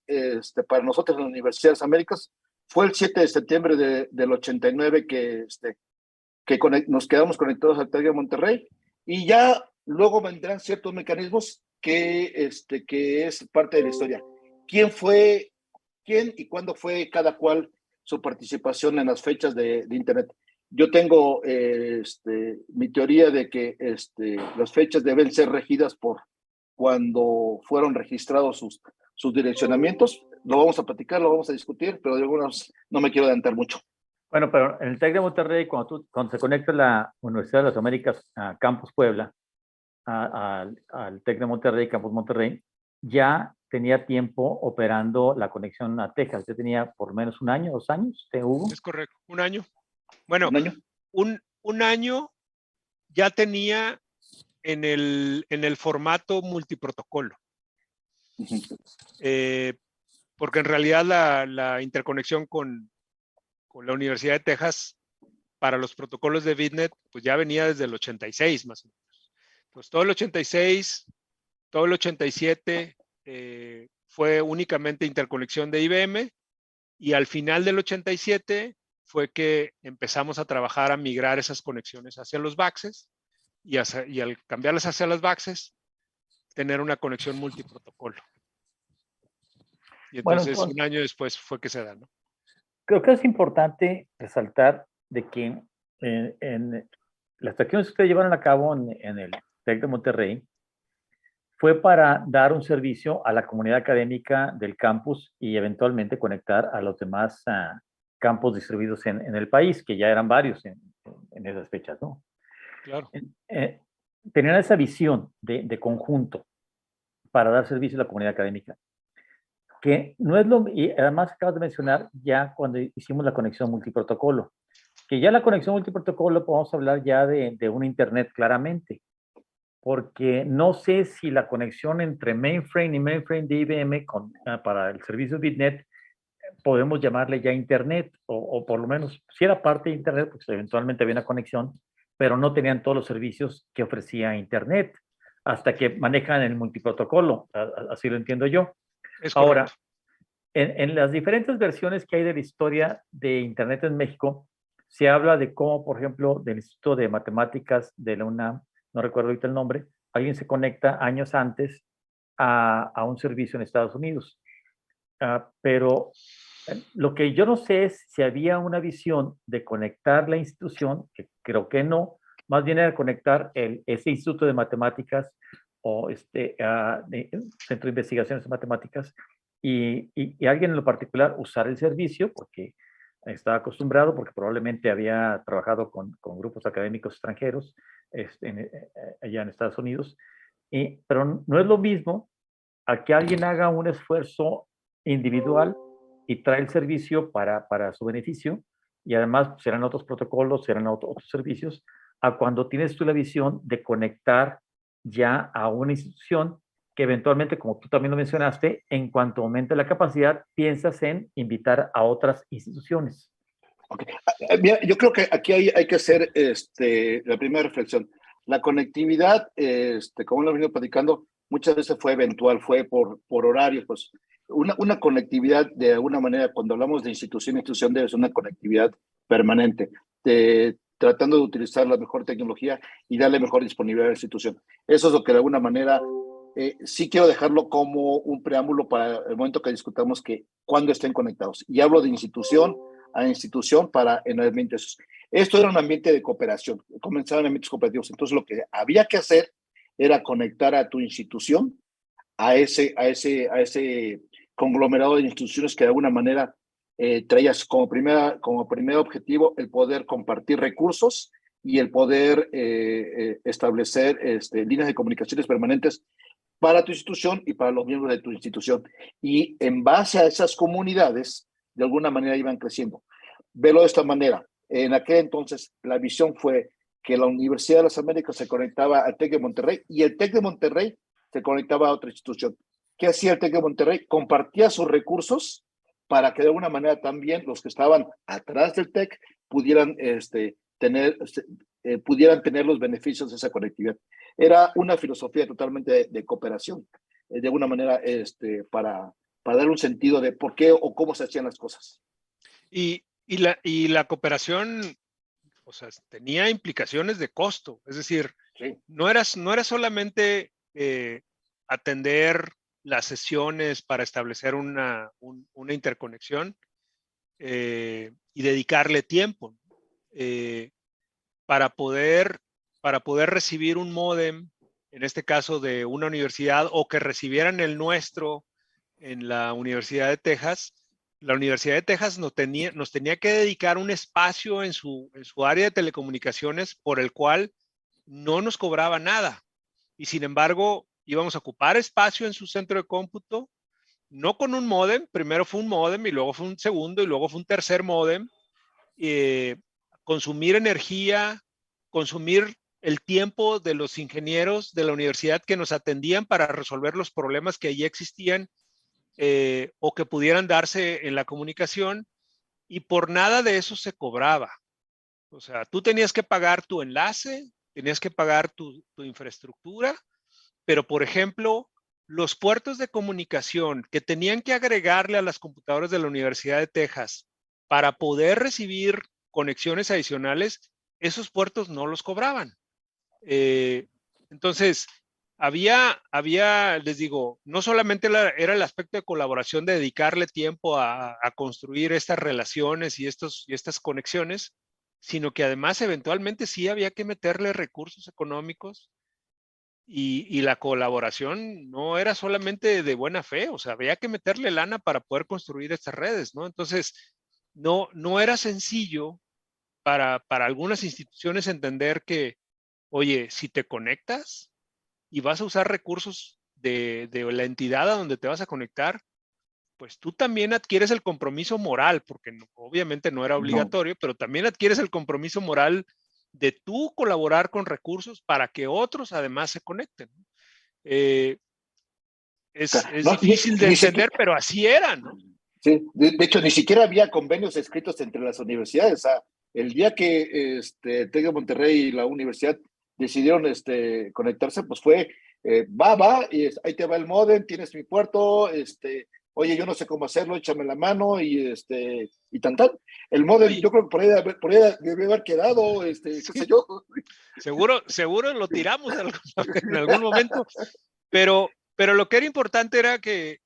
para nosotros en la Universidad de las Américas, fue el 7 de septiembre del 89 que nos quedamos conectados al TEC de Monterrey, y ya luego vendrán ciertos mecanismos que es parte de la historia. ¿Quién y cuándo fue cada cual su participación en las fechas de Internet? Yo tengo mi teoría de que las fechas deben ser regidas por cuando fueron registrados sus direccionamientos. Lo vamos a platicar, lo vamos a discutir, pero de algunos no me quiero adelantar mucho. Bueno, pero en el TEC de Monterrey, cuando se conecta la Universidad de las Américas a Campus Puebla, al TEC de Monterrey, Campus Monterrey, ya tenía tiempo operando la conexión a Texas. Ya tenía por lo menos 1 año, 2 años, Hugo. Es correcto, 1 año. Bueno, ¿Un año? Un año ya tenía en el formato multiprotocolo. Porque en realidad la interconexión con la Universidad de Texas para los protocolos de BitNet pues ya venía desde el 86 más o menos. Pues todo el 86, todo el 87 fue únicamente interconexión de IBM, y al final del 87 fue que empezamos a trabajar a migrar esas conexiones hacia los VAXes, y al cambiarlas hacia las VAXes, tener una conexión multiprotocolo. Y entonces, bueno, 1 año después fue que se da, ¿no? Creo que es importante resaltar de que en las acciones que ustedes llevaron a cabo en el TEC de Monterrey fue para dar un servicio a la comunidad académica del campus y eventualmente conectar a los demás campos distribuidos en el país, que ya eran varios en esas fechas, ¿no? Claro. Tenían esa visión de conjunto para dar servicio a la comunidad académica, que no es y además acabas de mencionar ya cuando hicimos la conexión multiprotocolo, que ya la conexión multiprotocolo podemos hablar ya de una Internet claramente, porque no sé si la conexión entre mainframe y mainframe de IBM para el servicio BitNet podemos llamarle ya Internet, o por lo menos si era parte de Internet, porque eventualmente había una conexión, pero no tenían todos los servicios que ofrecía Internet, hasta que manejan el multiprotocolo, así lo entiendo yo. Ahora, en las diferentes versiones que hay de la historia de Internet en México, se habla de cómo, por ejemplo, del Instituto de Matemáticas de la UNAM, no recuerdo ahorita el nombre, alguien se conecta años antes a un servicio en Estados Unidos. Pero lo que yo no sé es si había una visión de conectar la institución, que creo que no, más bien era conectar ese Instituto de Matemáticas o Centro de Investigaciones de Matemáticas y alguien en lo particular usar el servicio porque estaba acostumbrado, porque probablemente había trabajado con grupos académicos extranjeros allá en Estados Unidos, pero no es lo mismo a que alguien haga un esfuerzo individual y trae el servicio para su beneficio, y además serán otros protocolos, serán otros servicios, a cuando tienes tú la visión de conectar ya a una institución que eventualmente, como tú también lo mencionaste, en cuanto aumente la capacidad, piensas en invitar a otras instituciones. Okay. Mira, yo creo que aquí hay que hacer la primera reflexión. La conectividad, como lo he venido platicando, muchas veces fue eventual, fue por horarios. Pues una conectividad, de alguna manera, cuando hablamos de institución, debe ser una conectividad permanente, tratando de utilizar la mejor tecnología y darle mejor disponibilidad a la institución. Eso es lo que de alguna manera sí quiero dejarlo como un preámbulo para el momento que discutamos que cuando estén conectados. Y hablo de institución a institución para en ambientes. Esto era un ambiente de cooperación, comenzaron ambientes cooperativos. Entonces lo que había que hacer era conectar a tu institución a ese conglomerado de instituciones que de alguna manera traías como primer objetivo el poder compartir recursos y el poder establecer líneas de comunicaciones permanentes para tu institución y para los miembros de tu institución. Y en base a esas comunidades, de alguna manera iban creciendo. Velo de esta manera. En aquel entonces, la visión fue que la Universidad de las Américas se conectaba al TEC de Monterrey y el TEC de Monterrey se conectaba a otra institución. ¿Qué hacía el TEC de Monterrey? Compartía sus recursos para que de alguna manera también los que estaban atrás del TEC pudieran tener los beneficios de esa conectividad. Era una filosofía totalmente de cooperación, de alguna manera para dar un sentido de por qué o cómo se hacían las cosas. Y la cooperación, o sea, tenía implicaciones de costo, es decir, sí, no era solamente atender las sesiones para establecer una interconexión y dedicarle tiempo para poder recibir un módem, en este caso de una universidad, o que recibieran el nuestro en la Universidad de Texas. La Universidad de Texas nos tenía que dedicar un espacio en su área de telecomunicaciones por el cual no nos cobraba nada. Y sin embargo, íbamos a ocupar espacio en su centro de cómputo, no con un módem. Primero fue un módem y luego fue un segundo y luego fue un tercer módem. Consumir energía, consumir el tiempo de los ingenieros de la universidad que nos atendían para resolver los problemas que allí existían o que pudieran darse en la comunicación, y por nada de eso se cobraba. O sea, tú tenías que pagar tu enlace, tenías que pagar tu infraestructura, pero por ejemplo, los puertos de comunicación que tenían que agregarle a las computadoras de la Universidad de Texas para poder recibir conexiones adicionales, esos puertos no los cobraban. Entonces, había, les digo, no solamente era el aspecto de colaboración, de dedicarle tiempo a construir estas relaciones y estas conexiones, sino que además eventualmente sí había que meterle recursos económicos y la colaboración no era solamente de buena fe, o sea, había que meterle lana para poder construir estas redes, ¿no? Entonces, no era sencillo para algunas instituciones entender que, oye, si te conectas y vas a usar recursos de la entidad a donde te vas a conectar, pues tú también adquieres el compromiso moral, porque obviamente no era obligatorio, pero también adquieres el compromiso moral de tú colaborar con recursos para que otros además se conecten. Es difícil de entender, pero así era, ¿no? Sí, de hecho, ni siquiera había convenios escritos entre las universidades. O sea, el día que TEC de Monterrey y la universidad decidieron conectarse, pues fue, va, y ahí te va el módem, tienes mi puerto, oye, yo no sé cómo hacerlo, échame la mano, y tan. El módem, yo creo que por ahí debe haber quedado, qué sé yo. Seguro lo tiramos en algún momento, pero lo que era importante era que,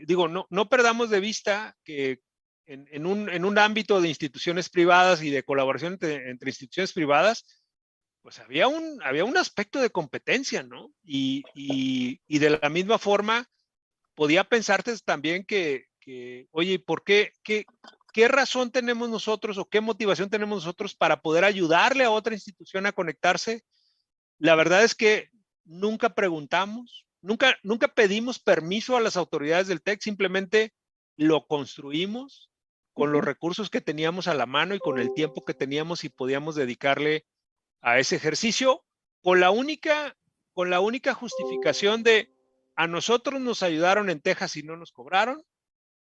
digo, no perdamos de vista que en un ámbito de instituciones privadas y de colaboración entre instituciones privadas, pues había un aspecto de competencia, ¿no? Y de la misma forma, podía pensarte también que oye, ¿por qué razón tenemos nosotros o qué motivación tenemos nosotros para poder ayudarle a otra institución a conectarse? La verdad es que nunca preguntamos, nunca pedimos permiso a las autoridades del TEC, simplemente lo construimos con los recursos que teníamos a la mano y con el tiempo que teníamos y podíamos dedicarle a ese ejercicio con la única justificación de a nosotros nos ayudaron en Texas y no nos cobraron.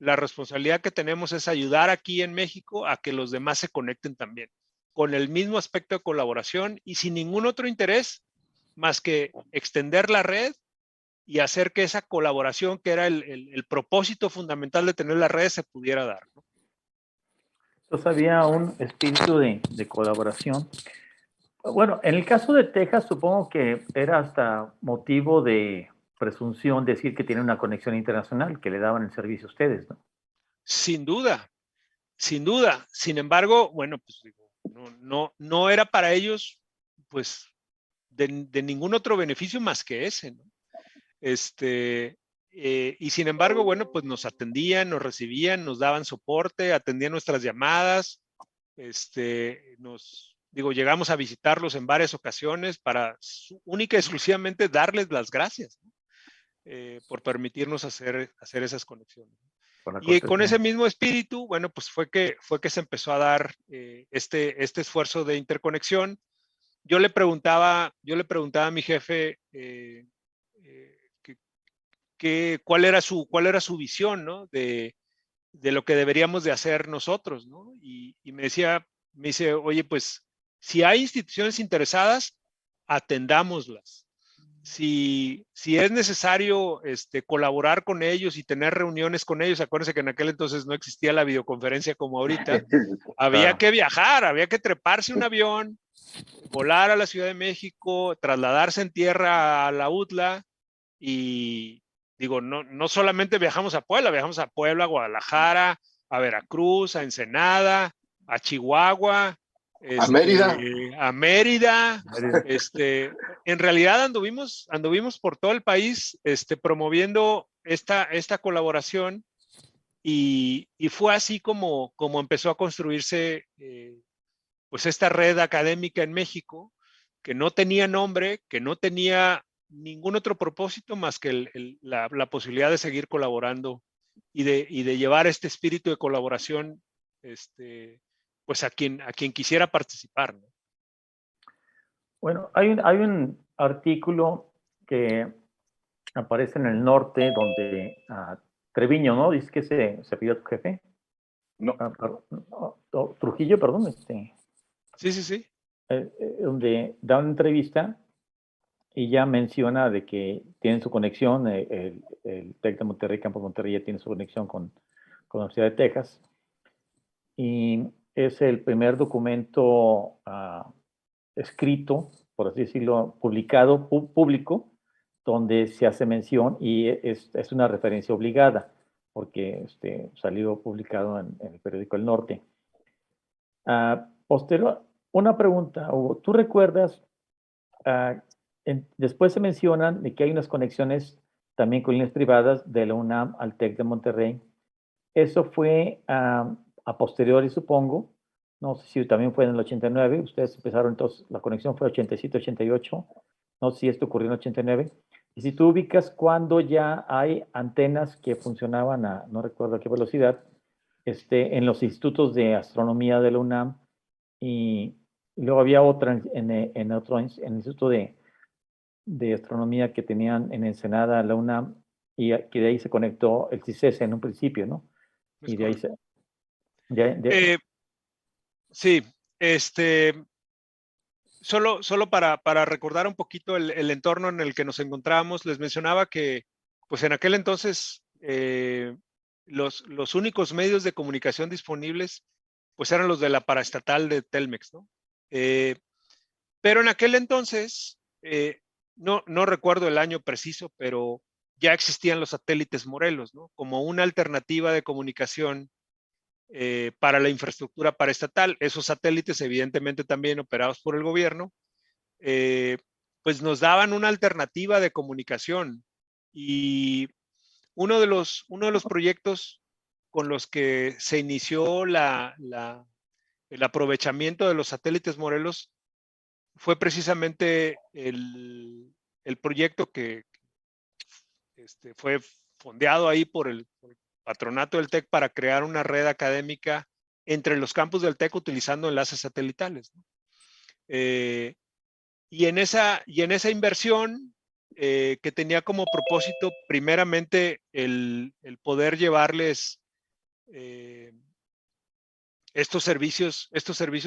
La responsabilidad que tenemos es ayudar aquí en México a que los demás se conecten también, con el mismo aspecto de colaboración y sin ningún otro interés más que extender la red y hacer que esa colaboración, que era el propósito fundamental de tener las redes, se pudiera dar, ¿no? Entonces había un espíritu de colaboración. Bueno, en el caso de Texas, supongo que era hasta motivo de presunción decir que tiene una conexión internacional, que le daban el servicio a ustedes, ¿no? Sin duda, sin duda. Sin embargo, bueno, pues no era para ellos, pues, de ningún otro beneficio más que ese, ¿no? Y sin embargo, bueno, pues nos atendían, nos recibían, nos daban soporte, atendían nuestras llamadas, llegamos a visitarlos en varias ocasiones para única y exclusivamente darles las gracias, ¿no? Por permitirnos hacer esas conexiones. Y con ese mismo espíritu, bueno, pues fue que se empezó a dar este esfuerzo de interconexión. Yo le preguntaba a mi jefe cuál era su visión, ¿no? De lo que deberíamos de hacer nosotros, ¿no? Y me dice, oye, pues si hay instituciones interesadas, atendámoslas. Si es necesario colaborar con ellos y tener reuniones con ellos, acuérdense que en aquel entonces no existía la videoconferencia como ahorita, había que viajar, había que treparse un avión, volar a la Ciudad de México, trasladarse en tierra a la UTLA y no solamente viajamos a Puebla, a Guadalajara, a Veracruz, a Ensenada, a Chihuahua, a Mérida. A Mérida. En realidad anduvimos por todo el país promoviendo esta colaboración y fue así como empezó a construirse pues esta red académica en México, que no tenía nombre, que no tenía ningún otro propósito más que la posibilidad de seguir colaborando y de llevar este espíritu de colaboración pues a quien quisiera participar, ¿no? Bueno, hay un artículo que aparece en el norte donde Treviño, ¿no? Dice que se pidió a tu jefe. No. Trujillo, perdón. Sí. Donde da una entrevista y ya menciona de que tienen su conexión, el TEC de Monterrey, Campus Monterrey ya tiene su conexión con la Universidad de Texas. Y es el primer documento escrito, por así decirlo, publicado, público, donde se hace mención y es una referencia obligada, porque salió publicado en el periódico El Norte. Posterior, una pregunta, Hugo. ¿Tú recuerdas, después se mencionan de que hay unas conexiones también con líneas privadas de la UNAM al TEC de Monterrey? Eso fue a posteriori, supongo. No sé si también fue en el 89. Ustedes empezaron, entonces, la conexión fue 87, 88. No sé si esto ocurrió en 89. Y si tú ubicas cuando ya hay antenas que funcionaban no recuerdo a qué velocidad, en los institutos de astronomía de la UNAM, y luego había otra en el instituto de astronomía que tenían en Ensenada, la UNAM, y que de ahí se conectó el CICESE en un principio, ¿no? Es Y de ahí se... sí, solo para recordar un poquito el entorno en el que nos encontramos, les mencionaba que pues en aquel entonces los únicos medios de comunicación disponibles pues eran los de la paraestatal de Telmex, ¿no? Pero en aquel entonces, no recuerdo el año preciso, pero ya existían los satélites Morelos, ¿no? Como una alternativa de comunicación para la infraestructura paraestatal. Esos satélites, evidentemente también operados por el gobierno, pues nos daban una alternativa de comunicación. Y uno de los proyectos con los que se inició el aprovechamiento de los satélites Morelos fue precisamente el proyecto que fue fondeado ahí por el patronato del TEC para crear una red académica entre los campus del TEC utilizando enlaces satelitales, ¿no? y en esa inversión que tenía como propósito primeramente el poder llevarles estos servicios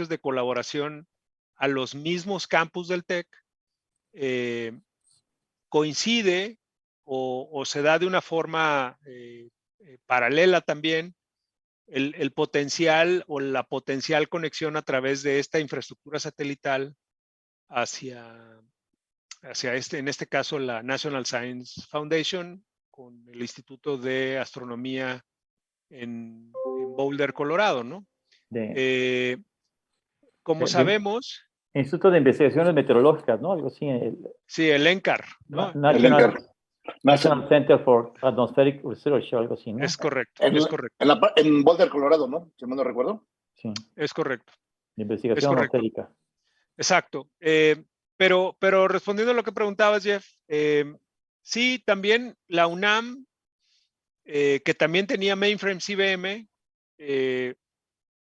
de colaboración a los mismos campus del TEC, coincide o se da de una forma paralela también el potencial o la potencial conexión a través de esta infraestructura satelital hacia en este caso, la National Science Foundation con el Instituto de Astronomía en Boulder, Colorado, ¿no? Como sabemos... Instituto de Investigaciones Meteorológicas, ¿no? Algo así. Sí, el NCAR, ¿no? National Center for Atmospheric Research, o algo así, ¿no? Es correcto, es correcto. En Boulder, Colorado, ¿no? Si mal no recuerdo. Sí. Es correcto. De investigación atmosférica. Exacto. Pero respondiendo a lo que preguntabas, Jeff, sí, también la UNAM, que también tenía mainframes IBM,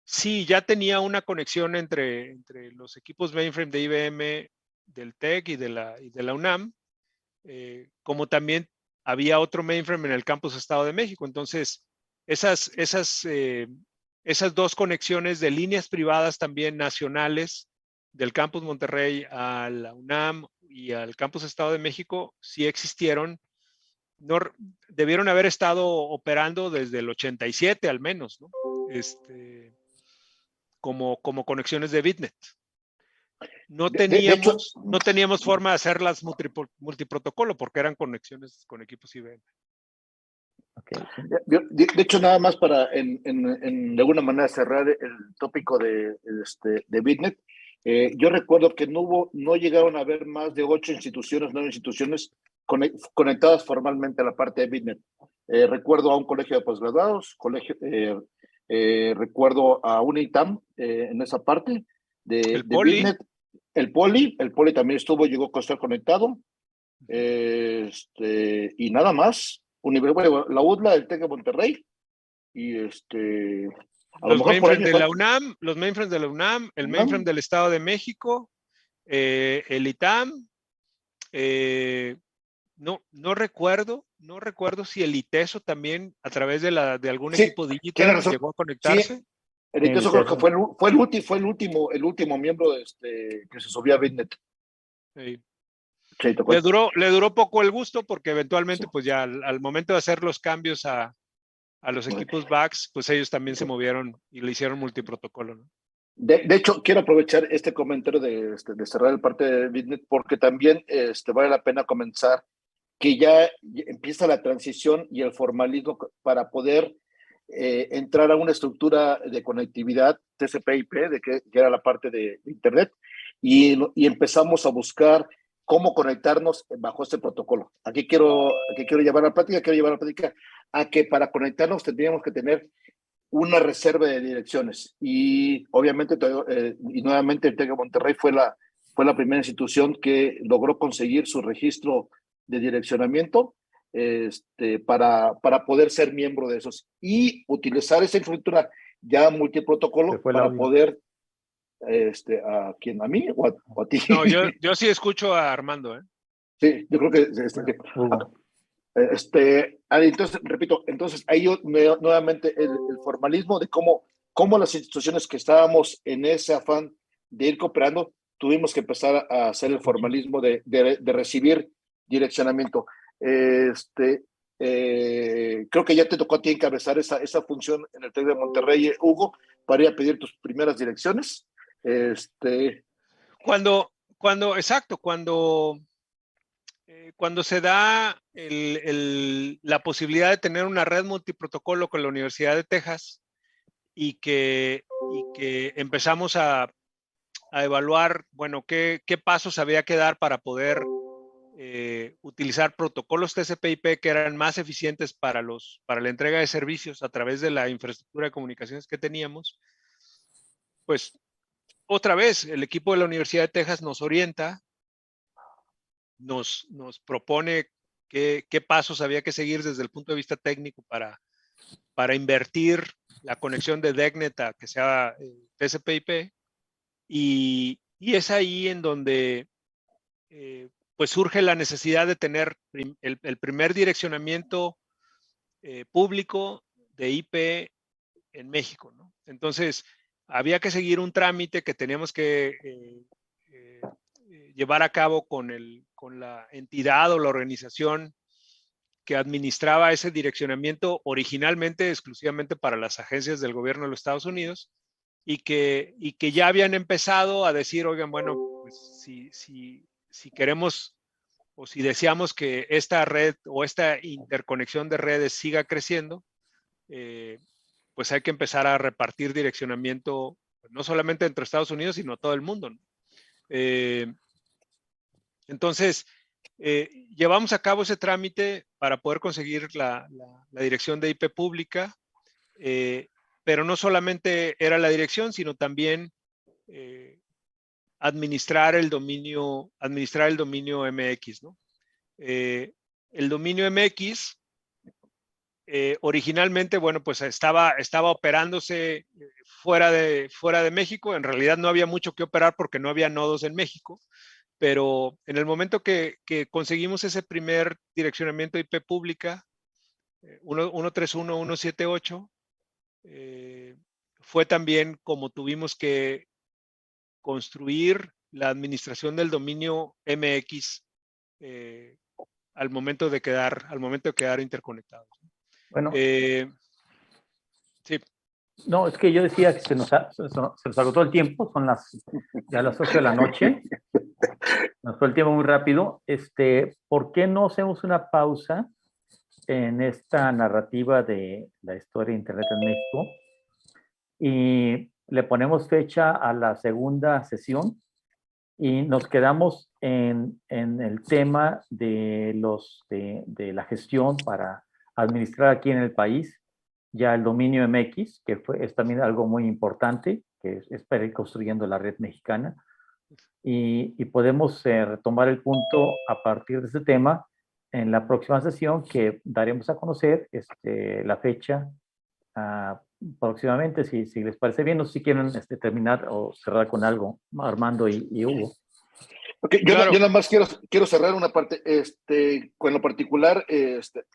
sí, ya tenía una conexión entre los equipos mainframe de IBM, del TEC y de la UNAM, como también había otro mainframe en el campus Estado de México. Entonces, esas dos conexiones de líneas privadas también nacionales del campus Monterrey a la UNAM y al campus Estado de México sí existieron. No, debieron haber estado operando desde el 87 al menos, ¿no? Como conexiones de Bitnet. No teníamos forma de hacerlas multiprotocolo porque eran conexiones con equipos IBM. Okay. De hecho, nada más para de alguna manera cerrar el tópico de Bitnet, yo recuerdo que no llegaron a haber más de 9 instituciones conectadas formalmente a la parte de Bitnet. Recuerdo a un colegio de posgraduados, recuerdo a un ITAM en esa parte de Bitnet. El Poli también llegó a estar conectado. Y nada más. La UDLA, el TEC de Monterrey, y los mainframes de la UNAM, el mainframe del Estado de México, el ITAM, no recuerdo si el ITESO también a través de algún equipo digital llegó a conectarse. Sí. El ITESO creo que fue el último miembro que se subió a Bitnet. Sí. Sí, le duró poco el gusto porque eventualmente pues ya al momento de hacer los cambios a los equipos VAX, pues ellos también se movieron y le hicieron multiprotocolo, ¿no? De hecho, quiero aprovechar este comentario de cerrar el parte de Bitnet porque también vale la pena comenzar que ya empieza la transición y el formalismo para poder entrar a una estructura de conectividad TCP/IP, que era la parte de Internet, y empezamos a buscar cómo conectarnos bajo este protocolo. Aquí quiero llevar la plática a que para conectarnos tendríamos que tener una reserva de direcciones. Y obviamente, y nuevamente el TEC de Monterrey fue la primera institución que logró conseguir su registro de direccionamiento para poder ser miembro de esos y utilizar esa infraestructura ya multiprotocolo para poder ¿a quién? ¿A mí o a ti? No, yo sí escucho a Armando, ¿eh? Sí, yo creo que entonces, repito, ahí nuevamente el formalismo de cómo las instituciones que estábamos en ese afán de ir cooperando, tuvimos que empezar a hacer el formalismo de recibir direccionamiento. Creo que ya te tocó a ti encabezar esa función en el TEC de Monterrey, Hugo, para ir a pedir tus primeras direcciones. Cuando se da la posibilidad de tener una red multiprotocolo con la Universidad de Texas y que empezamos a evaluar, bueno, qué pasos había que dar para poder utilizar protocolos TCP/IP que eran más eficientes para la entrega de servicios a través de la infraestructura de comunicaciones que teníamos, pues otra vez el equipo de la Universidad de Texas nos orienta, nos propone qué pasos había que seguir desde el punto de vista técnico para invertir la conexión de DECnet a que sea TCP/IP, y es ahí en donde pues surge la necesidad de tener el primer direccionamiento público de IP en México, ¿no? Entonces, había que seguir un trámite que teníamos que llevar a cabo con la entidad o la organización que administraba ese direccionamiento originalmente exclusivamente para las agencias del gobierno de los Estados Unidos y que ya habían empezado a decir, oigan, bueno, pues si queremos o si deseamos que esta red o esta interconexión de redes siga creciendo, pues hay que empezar a repartir direccionamiento no solamente entre Estados Unidos, sino todo el mundo, ¿no? Entonces, llevamos a cabo ese trámite para poder conseguir la dirección de IP pública, pero no solamente era la dirección, sino también administrar el dominio MX, ¿no? El dominio MX originalmente, bueno, pues estaba operándose fuera de México. En realidad no había mucho que operar porque no había nodos en México, pero en el momento que conseguimos ese primer direccionamiento IP pública, 131, 178, fue también como tuvimos que construir la administración del dominio MX al momento de quedar interconectados. Bueno, sí. no, es que yo decía que se nos agotó el tiempo, son ya las 8 de la noche, nos fue el tiempo muy rápido. ¿Por qué no hacemos una pausa en esta narrativa de la historia de Internet en México y le ponemos fecha a la segunda sesión y nos quedamos en el tema de la gestión para administrar aquí en el país ya el dominio MX, que es también algo muy importante, que es para ir construyendo la red mexicana, y podemos retomar el punto a partir de ese tema en la próxima sesión, que daremos a conocer la fecha próximamente, si les parece bien, o si quieren terminar o cerrar con algo, Armando y Hugo. Okay, claro. yo nada más quiero cerrar una parte, con lo particular,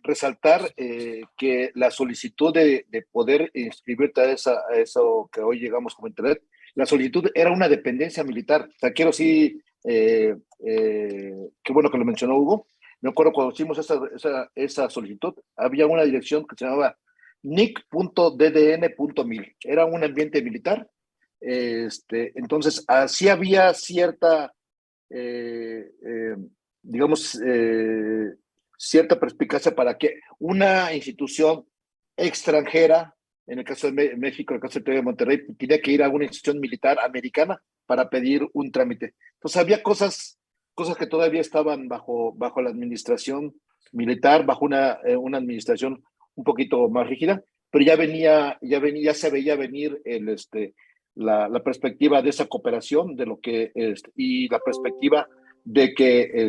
resaltar que la solicitud de poder inscribirte a eso que hoy llegamos como Internet, la solicitud era una dependencia militar. O sea, quiero sí, qué bueno que lo mencionó Hugo. Me acuerdo cuando hicimos esa solicitud, había una dirección que se llamaba nic.ddn.mil. Era un ambiente militar. Entonces, así había cierta digamos, cierta perspicacia para que una institución extranjera, en el caso de México, en el caso de Monterrey, tenía que ir a una institución militar americana para pedir un trámite. Entonces había cosas que todavía estaban bajo la administración militar, bajo una administración un poquito más rígida, pero ya se veía venir la perspectiva de esa cooperación, de lo que y la perspectiva de que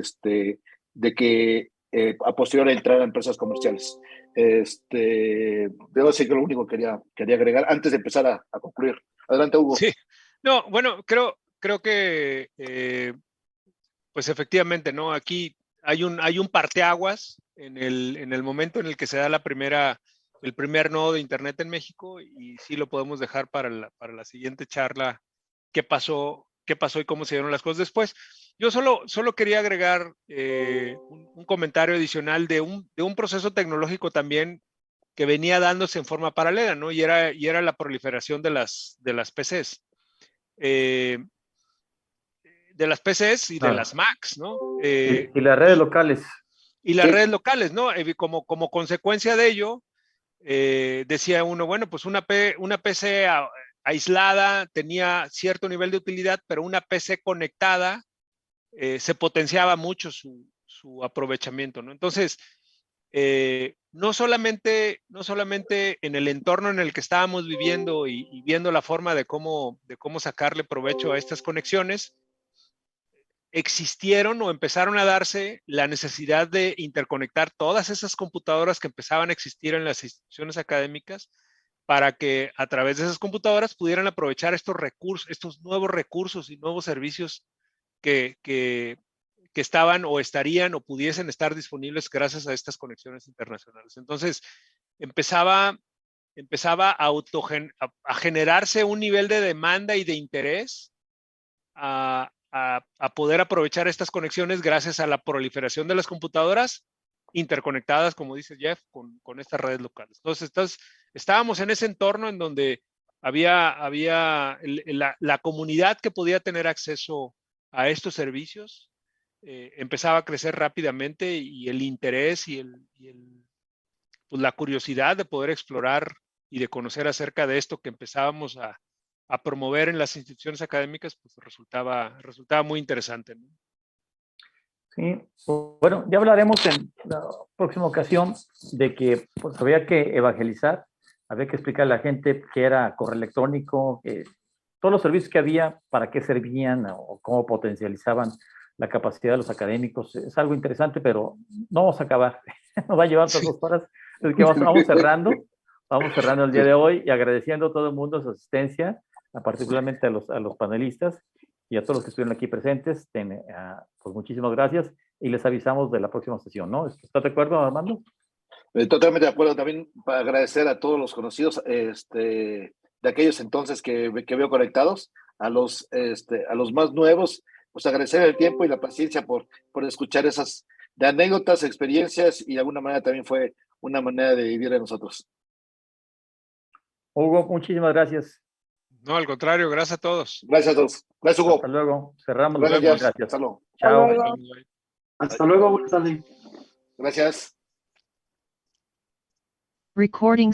a posteriori entraran empresas comerciales. Debo decir que lo único que quería agregar antes de empezar a concluir. Adelante, Hugo. Sí. No, bueno, creo que pues efectivamente, ¿no? Aquí hay un parteaguas en el momento en el que se da el primer nodo de Internet en México, y sí lo podemos dejar para la siguiente charla, qué pasó y cómo se dieron las cosas después. Yo solo quería agregar un comentario adicional de un proceso tecnológico también que venía dándose en forma paralela, ¿no? Y era la proliferación de las PCs. De las PCs y de las Macs, ¿no? Y las redes locales. Y las redes locales, ¿no? Como consecuencia de ello, decía uno, bueno, pues una PC aislada tenía cierto nivel de utilidad, pero una PC conectada se potenciaba mucho su aprovechamiento, ¿no? Entonces, no solamente en el entorno en el que estábamos viviendo y viendo la forma de cómo sacarle provecho a estas conexiones, existieron o empezaron a darse la necesidad de interconectar todas esas computadoras que empezaban a existir en las instituciones académicas para que a través de esas computadoras pudieran aprovechar estos nuevos recursos y nuevos servicios que que estaban o estarían o pudiesen estar disponibles gracias a estas conexiones internacionales. Entonces, empezaba a generarse un nivel de demanda y de interés a poder aprovechar estas conexiones gracias a la proliferación de las computadoras interconectadas, como dice Jeff, con estas redes locales. Entonces, estábamos en ese entorno en donde había la comunidad que podía tener acceso a estos servicios, empezaba a crecer rápidamente, y el interés y pues la curiosidad de poder explorar y de conocer acerca de esto que empezábamos a promover en las instituciones académicas, pues resultaba muy interesante, ¿no? Sí, bueno, ya hablaremos en la próxima ocasión de que pues, había que evangelizar, había que explicar a la gente qué era correo electrónico, todos los servicios que había, para qué servían o cómo potencializaban la capacidad de los académicos. Es algo interesante, pero no vamos a acabar. Nos va a llevar otras 2 horas. Así que vamos cerrando el día de hoy y agradeciendo a todo el mundo su asistencia, particularmente a los panelistas y a todos los que estuvieron aquí presentes. Pues muchísimas gracias y les avisamos de la próxima sesión, ¿no? ¿Estás de acuerdo, Armando? Totalmente de acuerdo. También para agradecer a todos los conocidos de aquellos entonces que veo conectados, a los más nuevos, pues agradecer el tiempo y la paciencia por escuchar esas de anécdotas, experiencias, y de alguna manera también fue una manera de vivir de nosotros. Hugo, muchísimas gracias. No, al contrario, gracias a todos. Gracias a todos. Gracias, Hugo. Hasta luego. Cerramos. Gracias, Gracias. Jeff. Hasta luego. Chao. Hasta luego, buenas tardes. Gracias. Recording